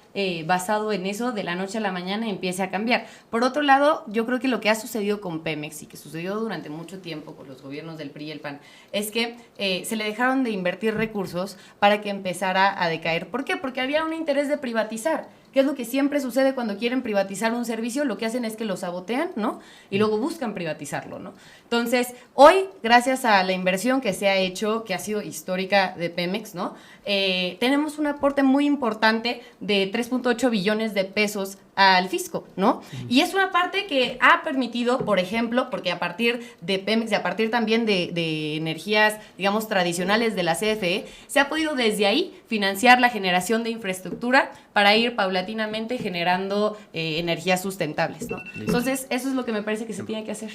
basado en eso de la noche a la mañana empiece a cambiar? Por otro lado, yo creo que lo que ha sucedido con Pemex y que sucedió durante mucho tiempo con los gobiernos del PRI y el PAN es que se le dejaron de invertir recursos para que empezara a decaer. ¿Por qué? Porque había un interés de privatizar. ¿Qué es lo que siempre sucede cuando quieren privatizar un servicio? Lo que hacen es que lo sabotean, ¿no? Y luego buscan privatizarlo, ¿no? Entonces, hoy, gracias a la inversión que se ha hecho, que ha sido histórica de Pemex, ¿no? Tenemos un aporte muy importante de 3.8 billones de pesos al fisco, ¿no? Y es una parte que ha permitido, por ejemplo, porque a partir de Pemex y a partir también de energías, digamos, tradicionales de la CFE, se ha podido desde ahí financiar la generación de infraestructura para ir paulatinamente generando energías sustentables, ¿no? Entonces, eso es lo que me parece que se tiene que hacer.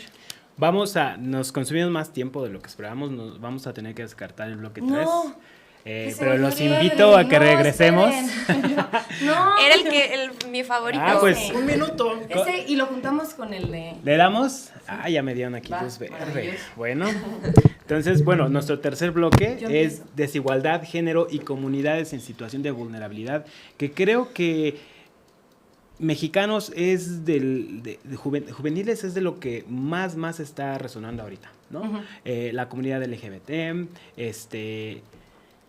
Nos consumimos más tiempo de lo que esperábamos, nos vamos a tener que descartar el bloque 3. No. pero los invito a que regresemos. No, Era mi favorito. Pues Un minuto. ese, y lo juntamos con el de... ¿Le damos? Ya me dieron aquí Va, luz verde. maravilloso. Bueno, entonces, nuestro tercer bloque Yo es empiezo. desigualdad, género y comunidades en situación de vulnerabilidad, que creo que mexicanos es juveniles es de lo que más está resonando ahorita, ¿no? Ujú. La comunidad LGBT,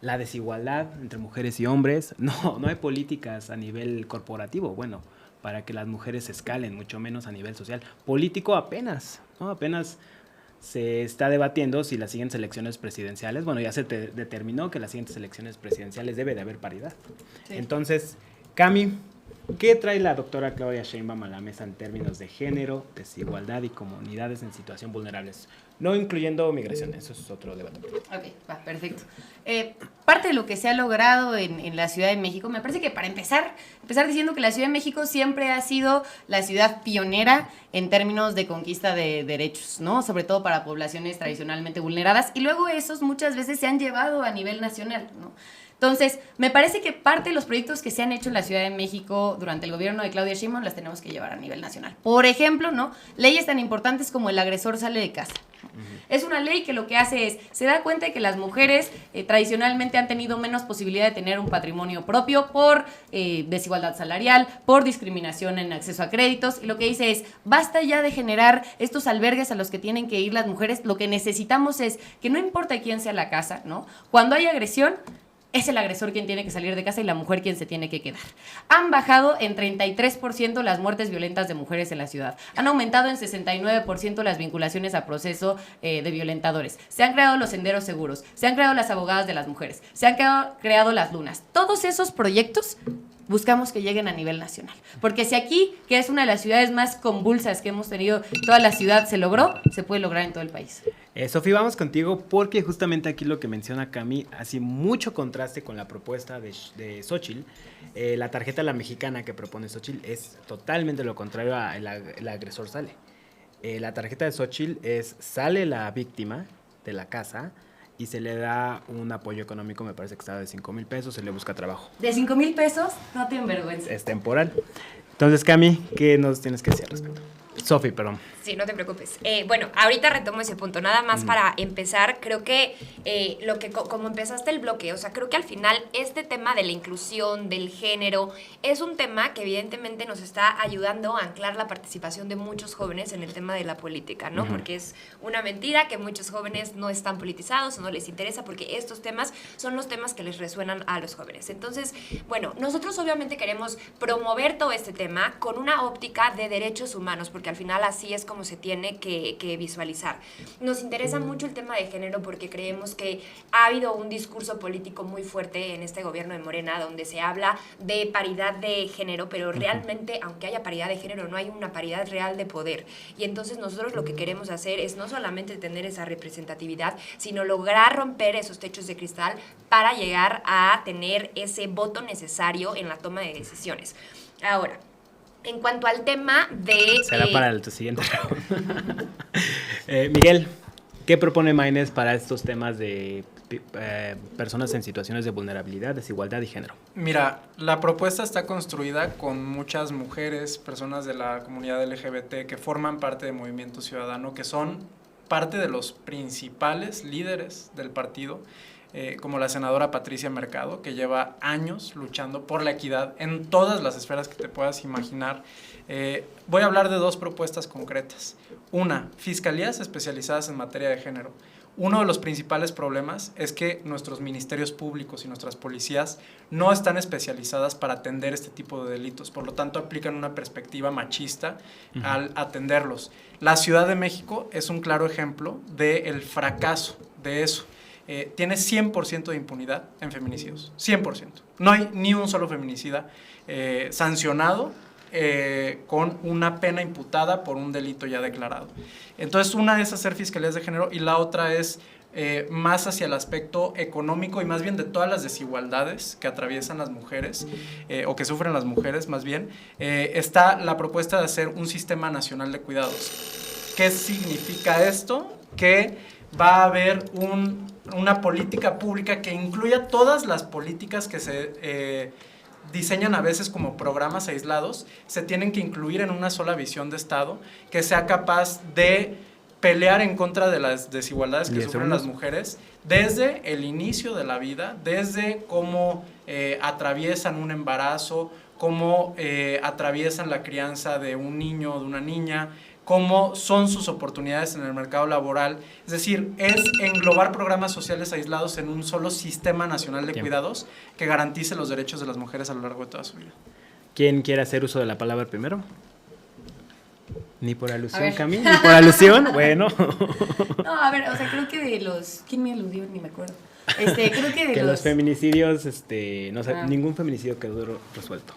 la desigualdad entre mujeres y hombres. No hay políticas a nivel corporativo, para que las mujeres escalen, mucho menos a nivel social. Político apenas, ¿no? Apenas se está debatiendo si las siguientes elecciones presidenciales, ya se determinó que las siguientes elecciones presidenciales debe de haber paridad. Sí. Entonces, Cami, ¿qué trae la doctora Claudia Sheinbaum a la mesa en términos de género, desigualdad y comunidades en situación vulnerables? No incluyendo migración, eso es otro debate. Ok, va, perfecto. Parte de lo que se ha logrado en la Ciudad de México, me parece que para empezar diciendo que la Ciudad de México siempre ha sido la ciudad pionera en términos de conquista de derechos, ¿no? Sobre todo para poblaciones tradicionalmente vulneradas, y luego esos muchas veces se han llevado a nivel nacional, ¿no? Entonces, me parece que parte de los proyectos que se han hecho en la Ciudad de México durante el gobierno de Claudia Sheinbaum las tenemos que llevar a nivel nacional. Por ejemplo, ¿no? Leyes tan importantes como el agresor sale de casa. Es una ley que lo que hace es, se da cuenta de que las mujeres tradicionalmente han tenido menos posibilidad de tener un patrimonio propio por desigualdad salarial, por discriminación en acceso a créditos, y lo que dice es, basta ya de generar estos albergues a los que tienen que ir las mujeres, lo que necesitamos es que no importa quién sea la casa, ¿no? Cuando hay agresión, es el agresor quien tiene que salir de casa y la mujer quien se tiene que quedar. Han bajado en 33% las muertes violentas de mujeres en la ciudad. Han aumentado en 69% las vinculaciones a proceso de violentadores. Se han creado los senderos seguros. Se han creado las abogadas de las mujeres. Se han creado las lunas. Todos esos proyectos buscamos que lleguen a nivel nacional. Porque si aquí, que es una de las ciudades más convulsas que hemos tenido, toda la ciudad se logró, se puede lograr en todo el país. Sofi, vamos contigo porque justamente aquí lo que menciona Cami hace mucho contraste con la propuesta de Xóchitl. La tarjeta La Mexicana que propone Xóchitl es totalmente lo contrario a el agresor sale. La tarjeta de Xóchitl sale la víctima de la casa y se le da un apoyo económico, me parece que estaba de 5,000 pesos, se le busca trabajo. De 5,000 pesos, no te envergüenza. Es temporal. Entonces, Cami, ¿qué nos tienes que decir al respecto? Sofi, perdón. Sí, no te preocupes. Ahorita retomo ese punto. Nada más para empezar, creo que como empezaste el bloque, o sea, creo que al final este tema de la inclusión, del género, es un tema que evidentemente nos está ayudando a anclar la participación de muchos jóvenes en el tema de la política, ¿no? Porque es una mentira que muchos jóvenes no están politizados o no les interesa, porque estos temas son los temas que les resuenan a los jóvenes. Entonces, nosotros obviamente queremos promover todo este tema con una óptica de derechos humanos, porque al final así es como se tiene que visualizar. Nos interesa mucho el tema de género porque creemos que ha habido un discurso político muy fuerte en este gobierno de Morena donde se habla de paridad de género, pero realmente, aunque haya paridad de género, no hay una paridad real de poder. Y entonces nosotros lo que queremos hacer es no solamente tener esa representatividad, sino lograr romper esos techos de cristal para llegar a tener ese voto necesario en la toma de decisiones. Ahora, en cuanto al tema de... Será para el siguiente round. Miguel, ¿qué propone Maynes para estos temas de personas en situaciones de vulnerabilidad, desigualdad y género? Mira, la propuesta está construida con muchas mujeres, personas de la comunidad LGBT que forman parte del Movimiento Ciudadano, que son parte de los principales líderes del partido, como la senadora Patricia Mercado, que lleva años luchando por la equidad en todas las esferas que te puedas imaginar. Voy a hablar de dos propuestas concretas. Una, fiscalías especializadas en materia de género. Uno de los principales problemas es que nuestros ministerios públicos y nuestras policías no están especializadas para atender este tipo de delitos, por lo tanto aplican una perspectiva machista al atenderlos. La Ciudad de México es un claro ejemplo del fracaso de eso. Tiene 100% de impunidad en feminicidios, 100%. No hay ni un solo feminicida sancionado con una pena imputada por un delito ya declarado. Entonces, una es hacer fiscalías de género y la otra es más hacia el aspecto económico y más bien de todas las desigualdades que atraviesan las mujeres o que sufren las mujeres más bien. Está la propuesta de hacer un sistema nacional de cuidados. ¿Qué significa esto? Que va a haber una política pública que incluya todas las políticas que se diseñan a veces como programas aislados, se tienen que incluir en una sola visión de Estado que sea capaz de pelear en contra de las desigualdades que sufren las mujeres desde el inicio de la vida, desde cómo atraviesan un embarazo, cómo atraviesan la crianza de un niño o de una niña, cómo son sus oportunidades en el mercado laboral. Es decir, es englobar programas sociales aislados en un solo sistema nacional de cuidados que garantice los derechos de las mujeres a lo largo de toda su vida. ¿Quién quiere hacer uso de la palabra primero? Ni por alusión, Cami, ni por alusión, bueno. No, a ver, o sea, creo que de los... ¿Quién me aludió? Ni me acuerdo. Creo que de que los feminicidios, no sé, ningún feminicidio quedó resuelto.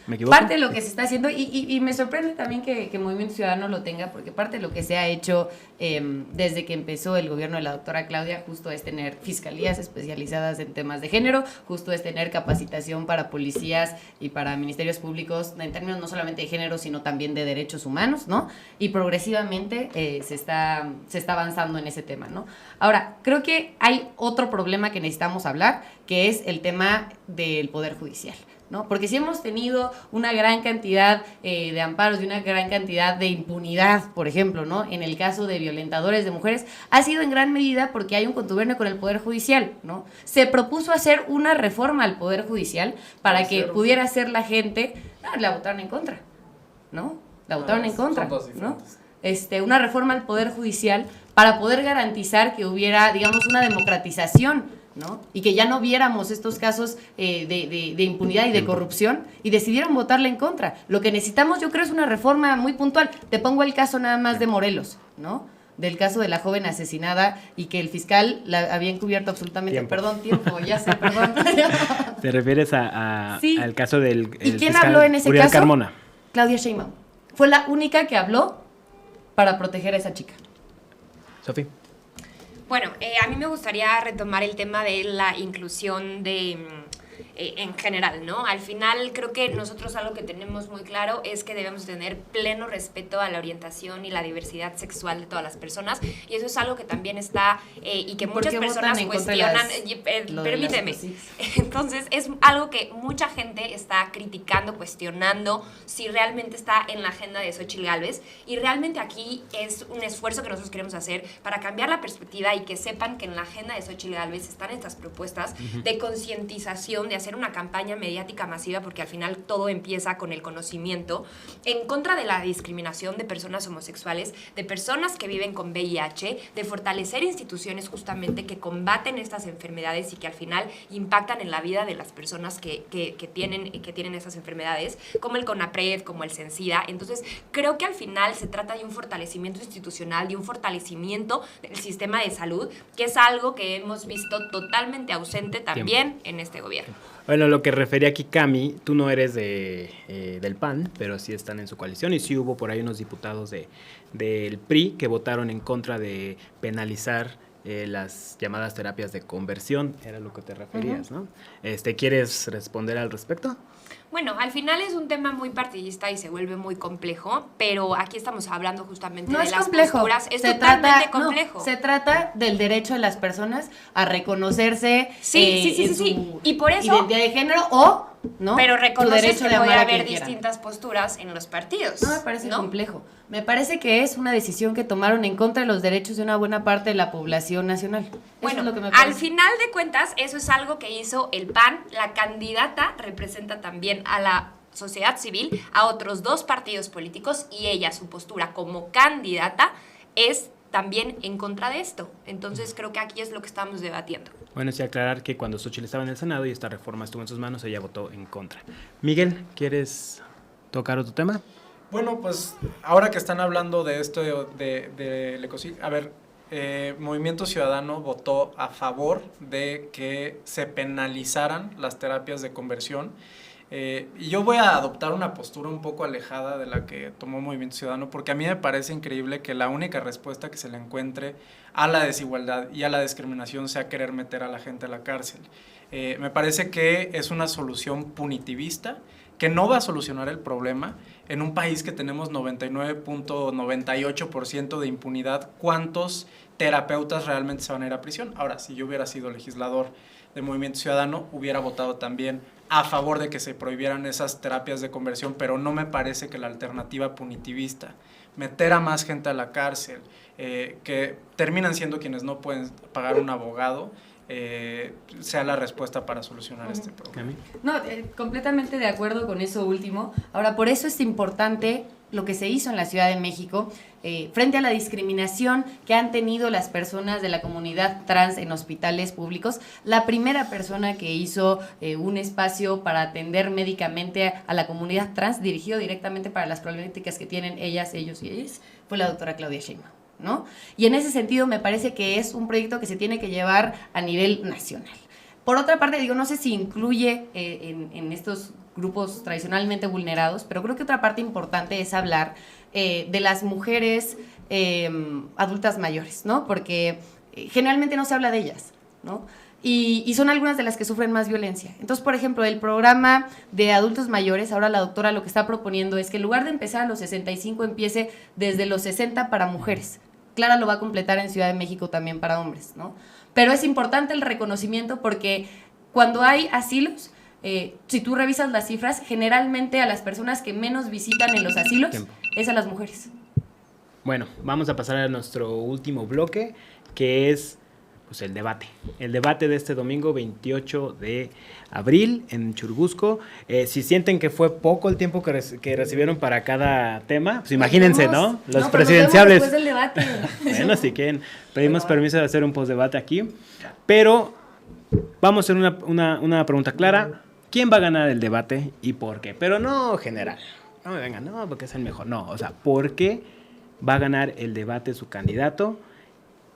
¿Me equivoco? Parte de lo que se está haciendo, y me sorprende también que Movimiento Ciudadano lo tenga, porque parte de lo que se ha hecho desde que empezó el gobierno de la doctora Claudia, justo es tener fiscalías especializadas en temas de género, justo es tener capacitación para policías y para ministerios públicos en términos no solamente de género, sino también de derechos humanos, ¿no? Y progresivamente se está avanzando en ese tema, ¿no? Ahora, creo que hay otro problema que necesitamos hablar, que es el tema del Poder Judicial, ¿no? Porque si hemos tenido una gran cantidad de amparos y una gran cantidad de impunidad, por ejemplo, ¿no? En el caso de violentadores de mujeres, ha sido en gran medida porque hay un contubernio con el Poder Judicial, ¿no? Se propuso hacer una reforma al Poder Judicial para que pudiera ser la gente... la votaron en contra, ¿no? La votaron en contra, ¿no? Una reforma al Poder Judicial para poder garantizar que hubiera, digamos, una democratización, ¿no? Y que ya no viéramos estos casos de impunidad y de corrupción, y decidieron votarle en contra. Lo que necesitamos, yo creo, es una reforma muy puntual. Te pongo el caso nada más de Morelos, ¿no? Del caso de la joven asesinada y que el fiscal la había encubierto absolutamente. Tiempo, ya sé, perdón. ¿Te refieres al caso del ¿Y quién habló en ese Uriel caso? Carmona. Claudia Sheinbaum. Fue la única que habló para proteger a esa chica. Sofi. Bueno, a mí me gustaría retomar el tema de la inclusión en general, ¿no? Al final creo que nosotros algo que tenemos muy claro es que debemos tener pleno respeto a la orientación y la diversidad sexual de todas las personas, y eso es algo que también está y que muchas personas cuestionan. Permíteme. Entonces es algo que mucha gente está criticando, cuestionando si realmente está en la agenda de Xóchitl Gálvez, y realmente aquí es un esfuerzo que nosotros queremos hacer para cambiar la perspectiva y que sepan que en la agenda de Xóchitl Gálvez están estas propuestas de concientización, de hacer una campaña mediática masiva, porque al final todo empieza con el conocimiento, en contra de la discriminación de personas homosexuales, de personas que viven con VIH, de fortalecer instituciones justamente que combaten estas enfermedades y que al final impactan en la vida de las personas que tienen esas enfermedades, como el CONAPRED, como el SENSIDA. Entonces, creo que al final se trata de un fortalecimiento institucional, de un fortalecimiento del sistema de salud, que es algo que hemos visto totalmente ausente también en este gobierno. Bueno, lo que refería aquí Cami, tú no eres del PAN, pero sí están en su coalición, y sí hubo por ahí unos diputados del PRI que votaron en contra de penalizar las llamadas terapias de conversión, era lo que te referías, ¿no? ¿Quieres responder al respecto? Bueno, al final es un tema muy partidista y se vuelve muy complejo, pero aquí estamos hablando justamente de las posturas. Es totalmente complejo. No, se trata del derecho de las personas a reconocerse sí. Y por eso, identidad de género o, ¿no? Pero reconoces que puede haber distintas distintas posturas en los partidos. No me parece complejo. Me parece que es una decisión que tomaron en contra de los derechos de una buena parte de la población nacional. Bueno, eso es lo que me parece. Al final de cuentas, eso es algo que hizo el PAN. La candidata representa también a la sociedad civil, a otros dos partidos políticos, y ella, su postura como candidata es también en contra de esto. Entonces creo que aquí es lo que estamos debatiendo. Bueno, sí, aclarar que cuando Xóchitl estaba en el Senado y esta reforma estuvo en sus manos, ella votó en contra. Miguel, ¿quieres tocar otro tema? Bueno, pues ahora que están hablando de esto del ecocidio, a ver, Movimiento Ciudadano votó a favor de que se penalizaran las terapias de conversión. Y yo voy a adoptar una postura un poco alejada de la que tomó Movimiento Ciudadano, porque a mí me parece increíble que la única respuesta que se le encuentre a la desigualdad y a la discriminación sea querer meter a la gente a la cárcel. Me parece que es una solución punitivista que no va a solucionar el problema. En un país que tenemos 99.98% de impunidad, ¿cuántos terapeutas realmente se van a ir a prisión? Ahora, si yo hubiera sido legislador de Movimiento Ciudadano, hubiera votado también a favor de que se prohibieran esas terapias de conversión, pero no me parece que la alternativa punitivista, meter a más gente a la cárcel, que terminan siendo quienes no pueden pagar un abogado, sea la respuesta para solucionar este problema. No, completamente de acuerdo con eso último. Ahora, por eso es importante lo que se hizo en la Ciudad de México frente a la discriminación que han tenido las personas de la comunidad trans en hospitales públicos. La primera persona que hizo un espacio para atender médicamente a la comunidad trans, dirigido directamente para las problemáticas que tienen ellas, ellos y ellas, fue la doctora Claudia Sheinbaum, ¿no? Y en ese sentido me parece que es un proyecto que se tiene que llevar a nivel nacional. Por otra parte, digo, no sé si incluye en estos grupos tradicionalmente vulnerados, pero creo que otra parte importante es hablar de las mujeres adultas mayores, ¿no? Porque generalmente no se habla de ellas, ¿no? Y son algunas de las que sufren más violencia. Entonces, por ejemplo, el programa de adultos mayores, ahora la doctora lo que está proponiendo es que en lugar de empezar a los 65, empiece desde los 60 para mujeres. Clara lo va a completar en Ciudad de México también para hombres, ¿no? Pero es importante el reconocimiento porque cuando hay asilos, si tú revisas las cifras, generalmente a las personas que menos visitan en los asilos es a las mujeres. Bueno, vamos a pasar a nuestro último bloque, que es pues el debate. El debate de este domingo 28 de abril en Churubusco. Si sienten que fue poco el tiempo que recibieron para cada tema, pues imagínense, ¿no? Los presidenciables. Después del debate. Bueno, si quieren, pedimos permiso de hacer un postdebate aquí. Pero vamos a hacer una pregunta clara. ¿Quién va a ganar el debate y por qué? Pero no general. No me vengan, no, porque es el mejor. No, o sea, ¿por qué va a ganar el debate su candidato?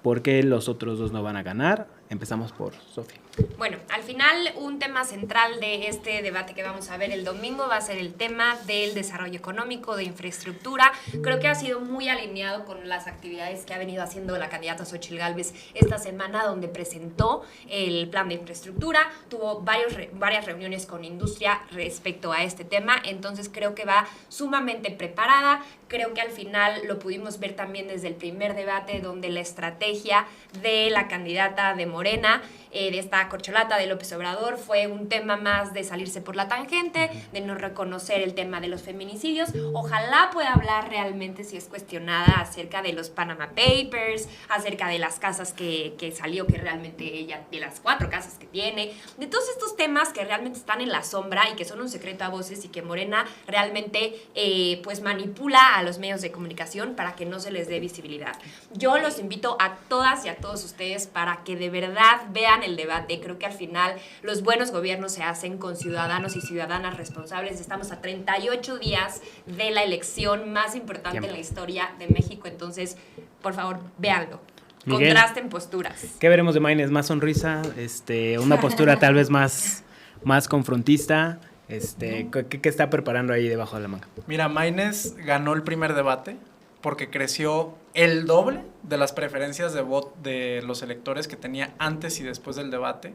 ¿Por qué los otros dos no van a ganar? Empezamos por Sofía. Bueno, al final un tema central de este debate que vamos a ver el domingo va a ser el tema del desarrollo económico, de infraestructura. Creo que ha sido muy alineado con las actividades que ha venido haciendo la candidata Xóchitl Gálvez esta semana, donde presentó el plan de infraestructura, tuvo varias reuniones con industria respecto a este tema, entonces creo que va sumamente preparada. Creo que al final lo pudimos ver también desde el primer debate, donde la estrategia de la candidata de Morena, de esta corcholata de López Obrador, fue un tema más de salirse por la tangente, de no reconocer el tema de los feminicidios. Ojalá pueda hablar realmente, si es cuestionada, acerca de los Panama Papers, acerca de las casas que salió, que realmente ella, de las 4 casas que tiene, de todos estos temas que realmente están en la sombra y que son un secreto a voces, y que Morena realmente pues manipula a los medios de comunicación para que no se les dé visibilidad. Yo los invito a todas y a todos ustedes para que de verdad vean el debate. Creo que al final los buenos gobiernos se hacen con ciudadanos y ciudadanas responsables. Estamos a 38 días de la elección más importante en la historia de México, entonces, por favor, véanlo. Miguel, contrasten posturas. ¿Qué veremos de Maynes? ¿Más sonrisa? ¿Una postura tal vez más confrontista? ¿Qué está preparando ahí debajo de la manga? Mira, Maynes ganó el primer debate porque creció el doble de las preferencias de voto de los electores que tenía antes y después del debate.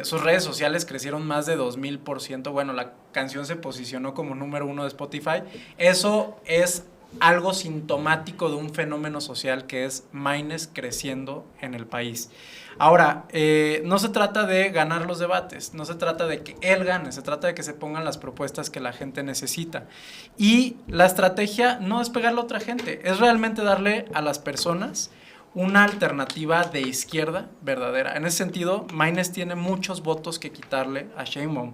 Sus redes sociales crecieron más de 2000%. Bueno, la canción se posicionó como número 1 de Spotify. Eso es algo sintomático de un fenómeno social que es Maynes creciendo en el país. Ahora, no se trata de ganar los debates, no se trata de que él gane, se trata de que se pongan las propuestas que la gente necesita. Y la estrategia no es pegarle a otra gente, es realmente darle a las personas una alternativa de izquierda verdadera. En ese sentido, Maynes tiene muchos votos que quitarle a Sheinbaum,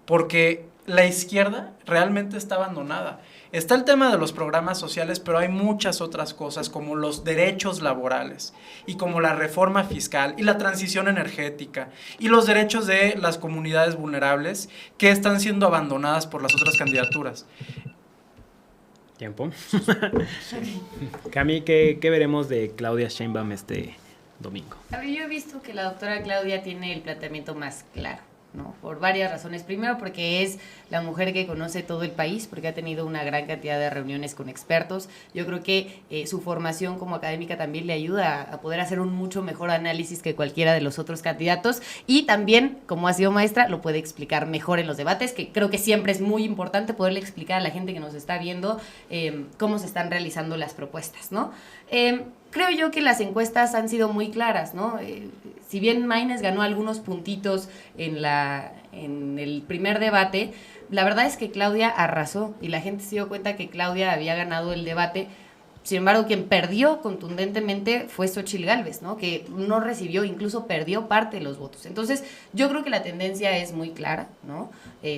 porque la izquierda realmente está abandonada. Está el tema de los programas sociales, pero hay muchas otras cosas como los derechos laborales y como la reforma fiscal y la transición energética y los derechos de las comunidades vulnerables que están siendo abandonadas por las otras candidaturas. Tiempo. Cami, ¿qué veremos de Claudia Sheinbaum este domingo? A ver, yo he visto que la doctora Claudia tiene el planteamiento más claro, ¿no? Por varias razones. Primero, porque es la mujer que conoce todo el país, porque ha tenido una gran cantidad de reuniones con expertos. Yo creo que su formación como académica también le ayuda a poder hacer un mucho mejor análisis que cualquiera de los otros candidatos, y también, como ha sido maestra, lo puede explicar mejor en los debates, que creo que siempre es muy importante poderle explicar a la gente que nos está viendo cómo se están realizando las propuestas, ¿no? Creo yo que las encuestas han sido muy claras, ¿no? Si bien Maynes ganó algunos puntitos en el primer debate, la verdad es que Claudia arrasó y la gente se dio cuenta que Claudia había ganado el debate. Sin embargo, quien perdió contundentemente fue Xóchitl Gálvez, ¿no? Que no recibió, incluso perdió parte de los votos. Entonces, yo creo que la tendencia es muy clara, ¿no?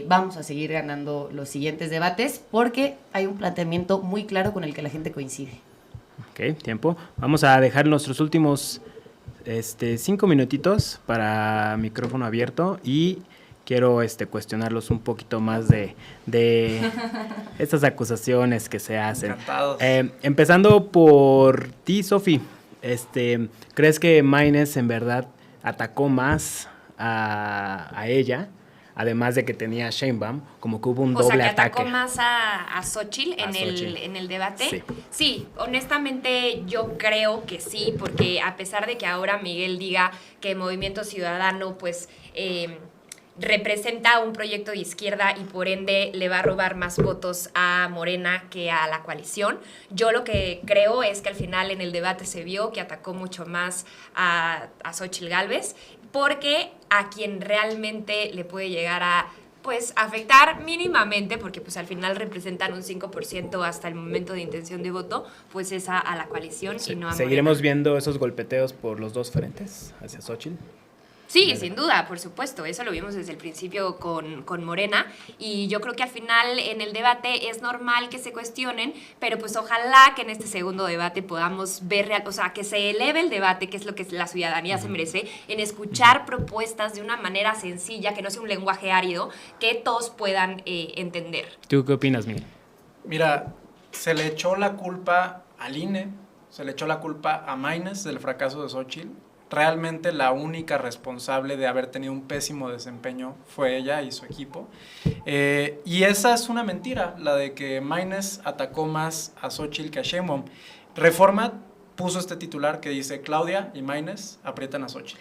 Vamos a seguir ganando los siguientes debates porque hay un planteamiento muy claro con el que la gente coincide. Ok, tiempo. Vamos a dejar nuestros últimos 5 minutitos para micrófono abierto y quiero cuestionarlos un poquito más de estas acusaciones que se hacen. Encantados. Empezando por ti, Sofi. ¿Crees que Maynes en verdad atacó más a ella? Además de que tenía Sheinbaum, como que hubo un doble ataque. O sea, que atacó más a Xóchitl en el debate. Sí. Sí, honestamente yo creo que sí, porque a pesar de que ahora Miguel diga que Movimiento Ciudadano, pues, representa un proyecto de izquierda y por ende le va a robar más votos a Morena que a la coalición, yo lo que creo es que al final en el debate se vio que atacó mucho más a Xóchitl Gálvez, porque a quien realmente le puede llegar a pues afectar mínimamente, porque pues al final representan un 5% hasta el momento de intención de voto, pues es a la coalición y no a Morena. ¿Seguiremos viendo esos golpeteos por los dos frentes hacia Xóchitl? Sí, sin duda, por supuesto, eso lo vimos desde el principio con Morena, y yo creo que al final en el debate es normal que se cuestionen, pero pues ojalá que en este segundo debate podamos ver, o sea, que se eleve el debate, que es lo que la ciudadanía se merece, en escuchar propuestas de una manera sencilla, que no sea un lenguaje árido, que todos puedan entender. ¿Tú qué opinas, Miguel? Mira, se le echó la culpa al INE, se le echó la culpa a Maynes del fracaso de Xóchitl. Realmente la única responsable de haber tenido un pésimo desempeño fue ella y su equipo. Y esa es una mentira, la de que Maynes atacó más a Xóchitl que a Sheinbaum. Reforma puso este titular que dice: Claudia y Maynes aprietan a Xóchitl.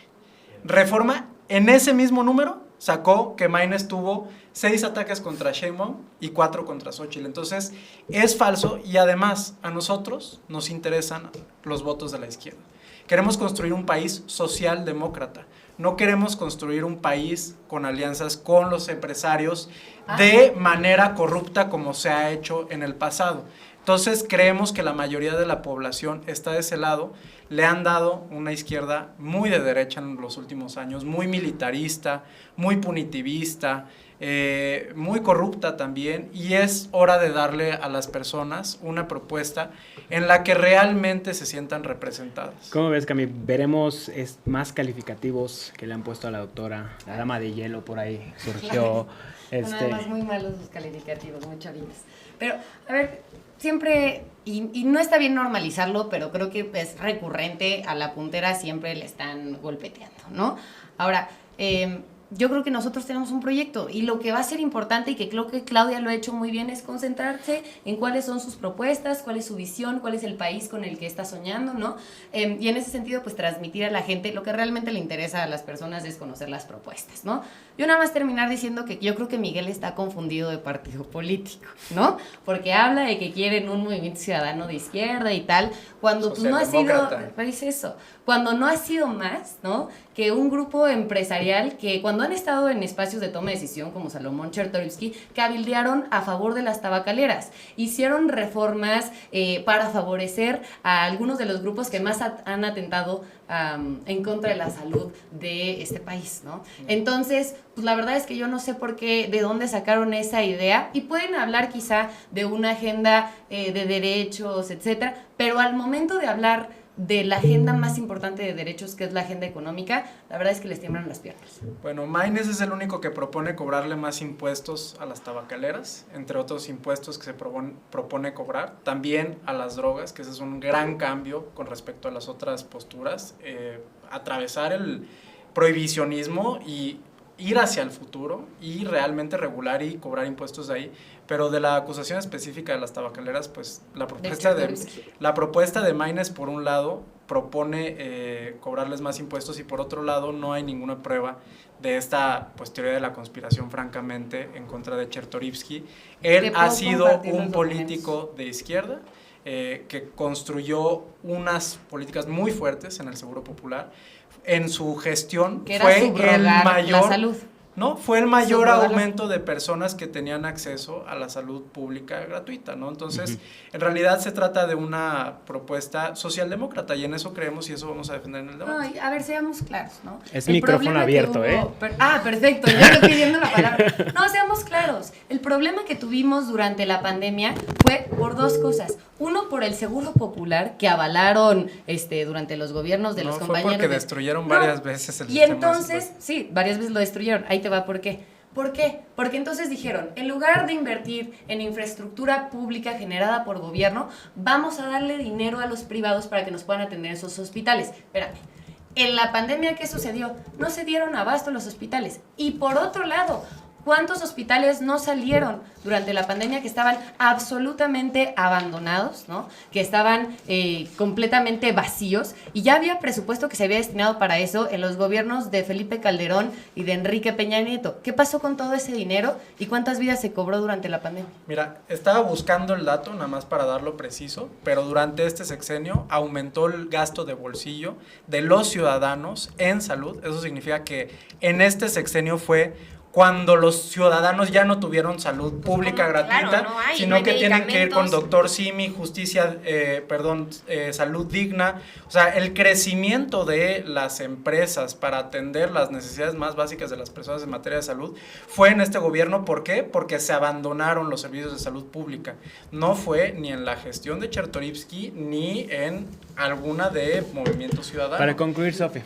Reforma, en ese mismo número, sacó que Maynes tuvo 6 ataques contra Sheinbaum y 4 contra Xóchitl. Entonces, es falso, y además a nosotros nos interesan los votos de la izquierda. Queremos construir un país socialdemócrata. No queremos construir un país con alianzas con los empresarios de manera corrupta como se ha hecho en el pasado. Entonces creemos que la mayoría de la población está de ese lado. Le han dado una izquierda muy de derecha en los últimos años, muy militarista, muy punitivista, muy corrupta también, y es hora de darle a las personas una propuesta en la que realmente se sientan representadas. ¿Cómo ves, Cami? ¿Veremos más calificativos que le han puesto a la doctora? La dama de hielo por ahí surgió. Son además muy malos sus calificativos, muy chavitos. Pero, a ver, siempre, y no está bien normalizarlo, pero creo que es recurrente, a la puntera siempre le están golpeteando, ¿no? Ahora, yo creo que nosotros tenemos un proyecto, y lo que va a ser importante, y que creo que Claudia lo ha hecho muy bien, es concentrarse en cuáles son sus propuestas, cuál es su visión, cuál es el país con el que está soñando, ¿no? Y en ese sentido, pues transmitir a la gente lo que realmente le interesa a las personas, es conocer las propuestas, ¿no? Yo nada más terminar diciendo que yo creo que Miguel está confundido de partido político, ¿no? Porque habla de que quieren un movimiento ciudadano de izquierda y tal, cuando pues, no ha sido, parece eso, cuando no ha sido más, ¿no?, que un grupo empresarial que cuando han estado en espacios de toma de decisión como Salomón Chertorivsky, cabildearon a favor de las tabacaleras, hicieron reformas para favorecer a algunos de los grupos que más han atentado en contra de la salud de este país, ¿no? Entonces, pues la verdad es que yo no sé por qué, de dónde sacaron esa idea, y pueden hablar quizá de una agenda de derechos, etcétera, pero al momento de hablar de la agenda más importante de derechos, que es la agenda económica, la verdad es que les tiemblan las piernas. Bueno, Maynes es el único que propone cobrarle más impuestos a las tabacaleras, entre otros impuestos que se propone cobrar, también a las drogas, que ese es un gran cambio con respecto a las otras posturas, atravesar el prohibicionismo y ir hacia el futuro y realmente regular y cobrar impuestos de ahí. Pero de la acusación específica de las tabacaleras, pues la propuesta de Maynes, por un lado, propone cobrarles más impuestos y por otro lado no hay ninguna prueba de esta pues, teoría de la conspiración, francamente, en contra de Chertorivsky. Él ha sido un político de izquierda que construyó unas políticas muy fuertes en el Seguro Popular. En su gestión fue el mayor... La salud. ¿No? Fue el mayor aumento de personas que tenían acceso a la salud pública gratuita, ¿no? Entonces, en realidad se trata de una propuesta socialdemócrata y en eso creemos y eso vamos a defender en el debate. Ay, a ver, seamos claros, ¿no? Es micrófono abierto, Perfecto, yo estoy pidiendo la palabra. No, seamos claros. El problema que tuvimos durante la pandemia fue por dos cosas. Uno, por el Seguro Popular que avalaron durante los gobiernos de los compañeros. Fue porque destruyeron varias veces el y sistema. entonces, sí, varias veces lo destruyeron. Ahí te va, ¿por qué? ¿Por qué? Porque entonces dijeron, en lugar de invertir en infraestructura pública generada por gobierno, vamos a darle dinero a los privados para que nos puedan atender esos hospitales. Espérame. En la pandemia, ¿qué sucedió? No se dieron abasto los hospitales. Y por otro lado, ¿cuántos hospitales no salieron durante la pandemia que estaban absolutamente abandonados, ¿no? Que estaban completamente vacíos y ya había presupuesto que se había destinado para eso en los gobiernos de Felipe Calderón y de Enrique Peña Nieto? ¿Qué pasó con todo ese dinero y cuántas vidas se cobró durante la pandemia? Mira, estaba buscando el dato nada más para darlo preciso, pero durante este sexenio aumentó el gasto de bolsillo de los ciudadanos en salud. Eso significa que en este sexenio fue cuando los ciudadanos ya no tuvieron salud pública gratuita, claro, no hay, sino no hay que tienen que ir con medicamentos. doctor Simi, salud digna. O sea, el crecimiento de las empresas para atender las necesidades más básicas de las personas en materia de salud fue en este gobierno. ¿Por qué? Porque se abandonaron los servicios de salud pública. No fue ni en la gestión de Chertorivsky ni en alguna de Movimiento Ciudadano. Para concluir, Sofi.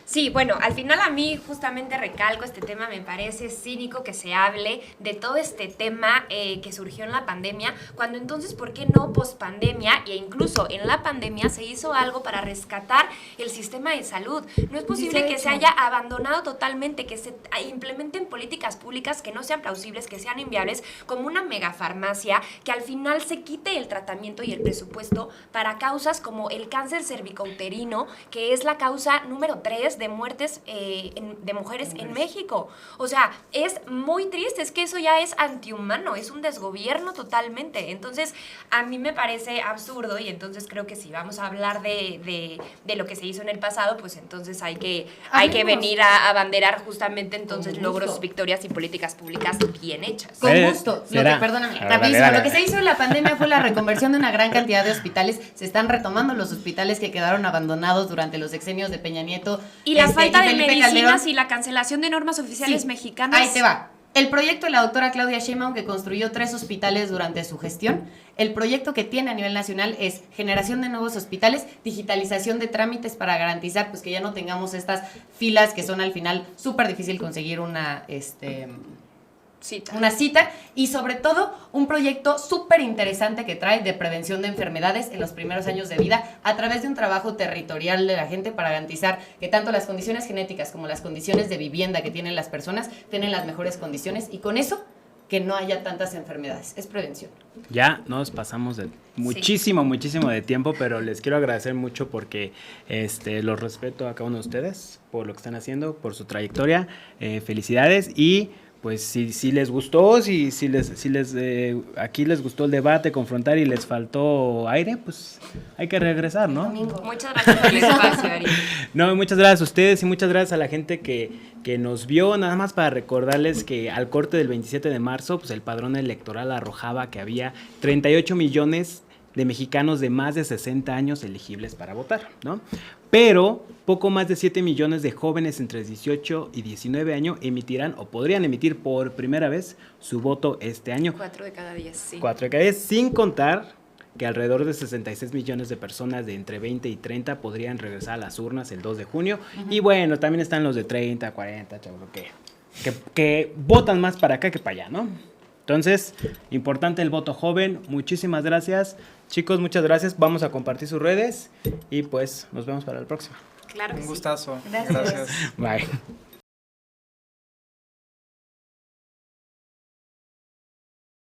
Sí, bueno, al final a mí justamente recalco este tema, me parece cínico que se hable de todo este tema que surgió en la pandemia, cuando entonces, ¿por qué no pospandemia? E incluso en la pandemia se hizo algo para rescatar el sistema de salud. No es posible que se haya abandonado totalmente, que se implementen políticas públicas que no sean plausibles, que sean inviables, como una megafarmacia, que al final se quite el tratamiento y el presupuesto para causas como el cáncer cervicouterino, que es la causa número 3 de muertes de mujeres en México. O sea, es muy triste, es que eso ya es antihumano, es un desgobierno totalmente. Entonces, a mí me parece absurdo y entonces creo que si vamos a hablar de lo que se hizo en el pasado, pues entonces hay que venir a abanderar justamente entonces logros, victorias y políticas públicas bien hechas. Con gusto. Perdóname, rapidísimo. Lo que se hizo en la pandemia fue la reconversión de una gran cantidad de hospitales. Se están retomando los hospitales que quedaron abandonados durante los sexenios de Peña Nieto. Y la falta de Felipe medicinas Calderón. y la cancelación de normas oficiales mexicanas. Ahí te va. El proyecto de la doctora Claudia Sheinbaum, que construyó 3 hospitales durante su gestión, el proyecto que tiene a nivel nacional es generación de nuevos hospitales, digitalización de trámites para garantizar pues que ya no tengamos estas filas que son al final súper difícil conseguir una cita y sobre todo un proyecto súper interesante que trae de prevención de enfermedades en los primeros años de vida a través de un trabajo territorial de la gente para garantizar que tanto las condiciones genéticas como las condiciones de vivienda que tienen las personas tienen las mejores condiciones y con eso que no haya tantas enfermedades. Es prevención. Ya nos pasamos de muchísimo de tiempo, pero les quiero agradecer mucho porque los respeto a cada uno de ustedes por lo que están haciendo, por su trayectoria. Felicidades y pues si les gustó, aquí les gustó el debate, confrontar y les faltó aire, pues hay que regresar, ¿no? Muchas gracias por el espacio, Ari. No, muchas gracias a ustedes y muchas gracias a la gente que nos vio, nada más para recordarles que al corte del 27 de marzo, pues el padrón electoral arrojaba que había 38 millones de mexicanos de más de 60 años elegibles para votar, ¿no? Pero poco más de 7 millones de jóvenes entre 18 y 19 años emitirán o podrían emitir por primera vez su voto este año. 4 de cada 10, sí. 4 de cada 10, sin contar que alrededor de 66 millones de personas de entre 20 y 30 podrían regresar a las urnas el 2 de junio. Uh-huh. Y bueno, también están los de 30, 40, chavos, que votan más para acá que para allá, ¿no? Entonces, importante el voto joven. Muchísimas gracias. Chicos, muchas gracias. Vamos a compartir sus redes y pues nos vemos para el próximo. Claro que Un gustazo. Gracias. Bye.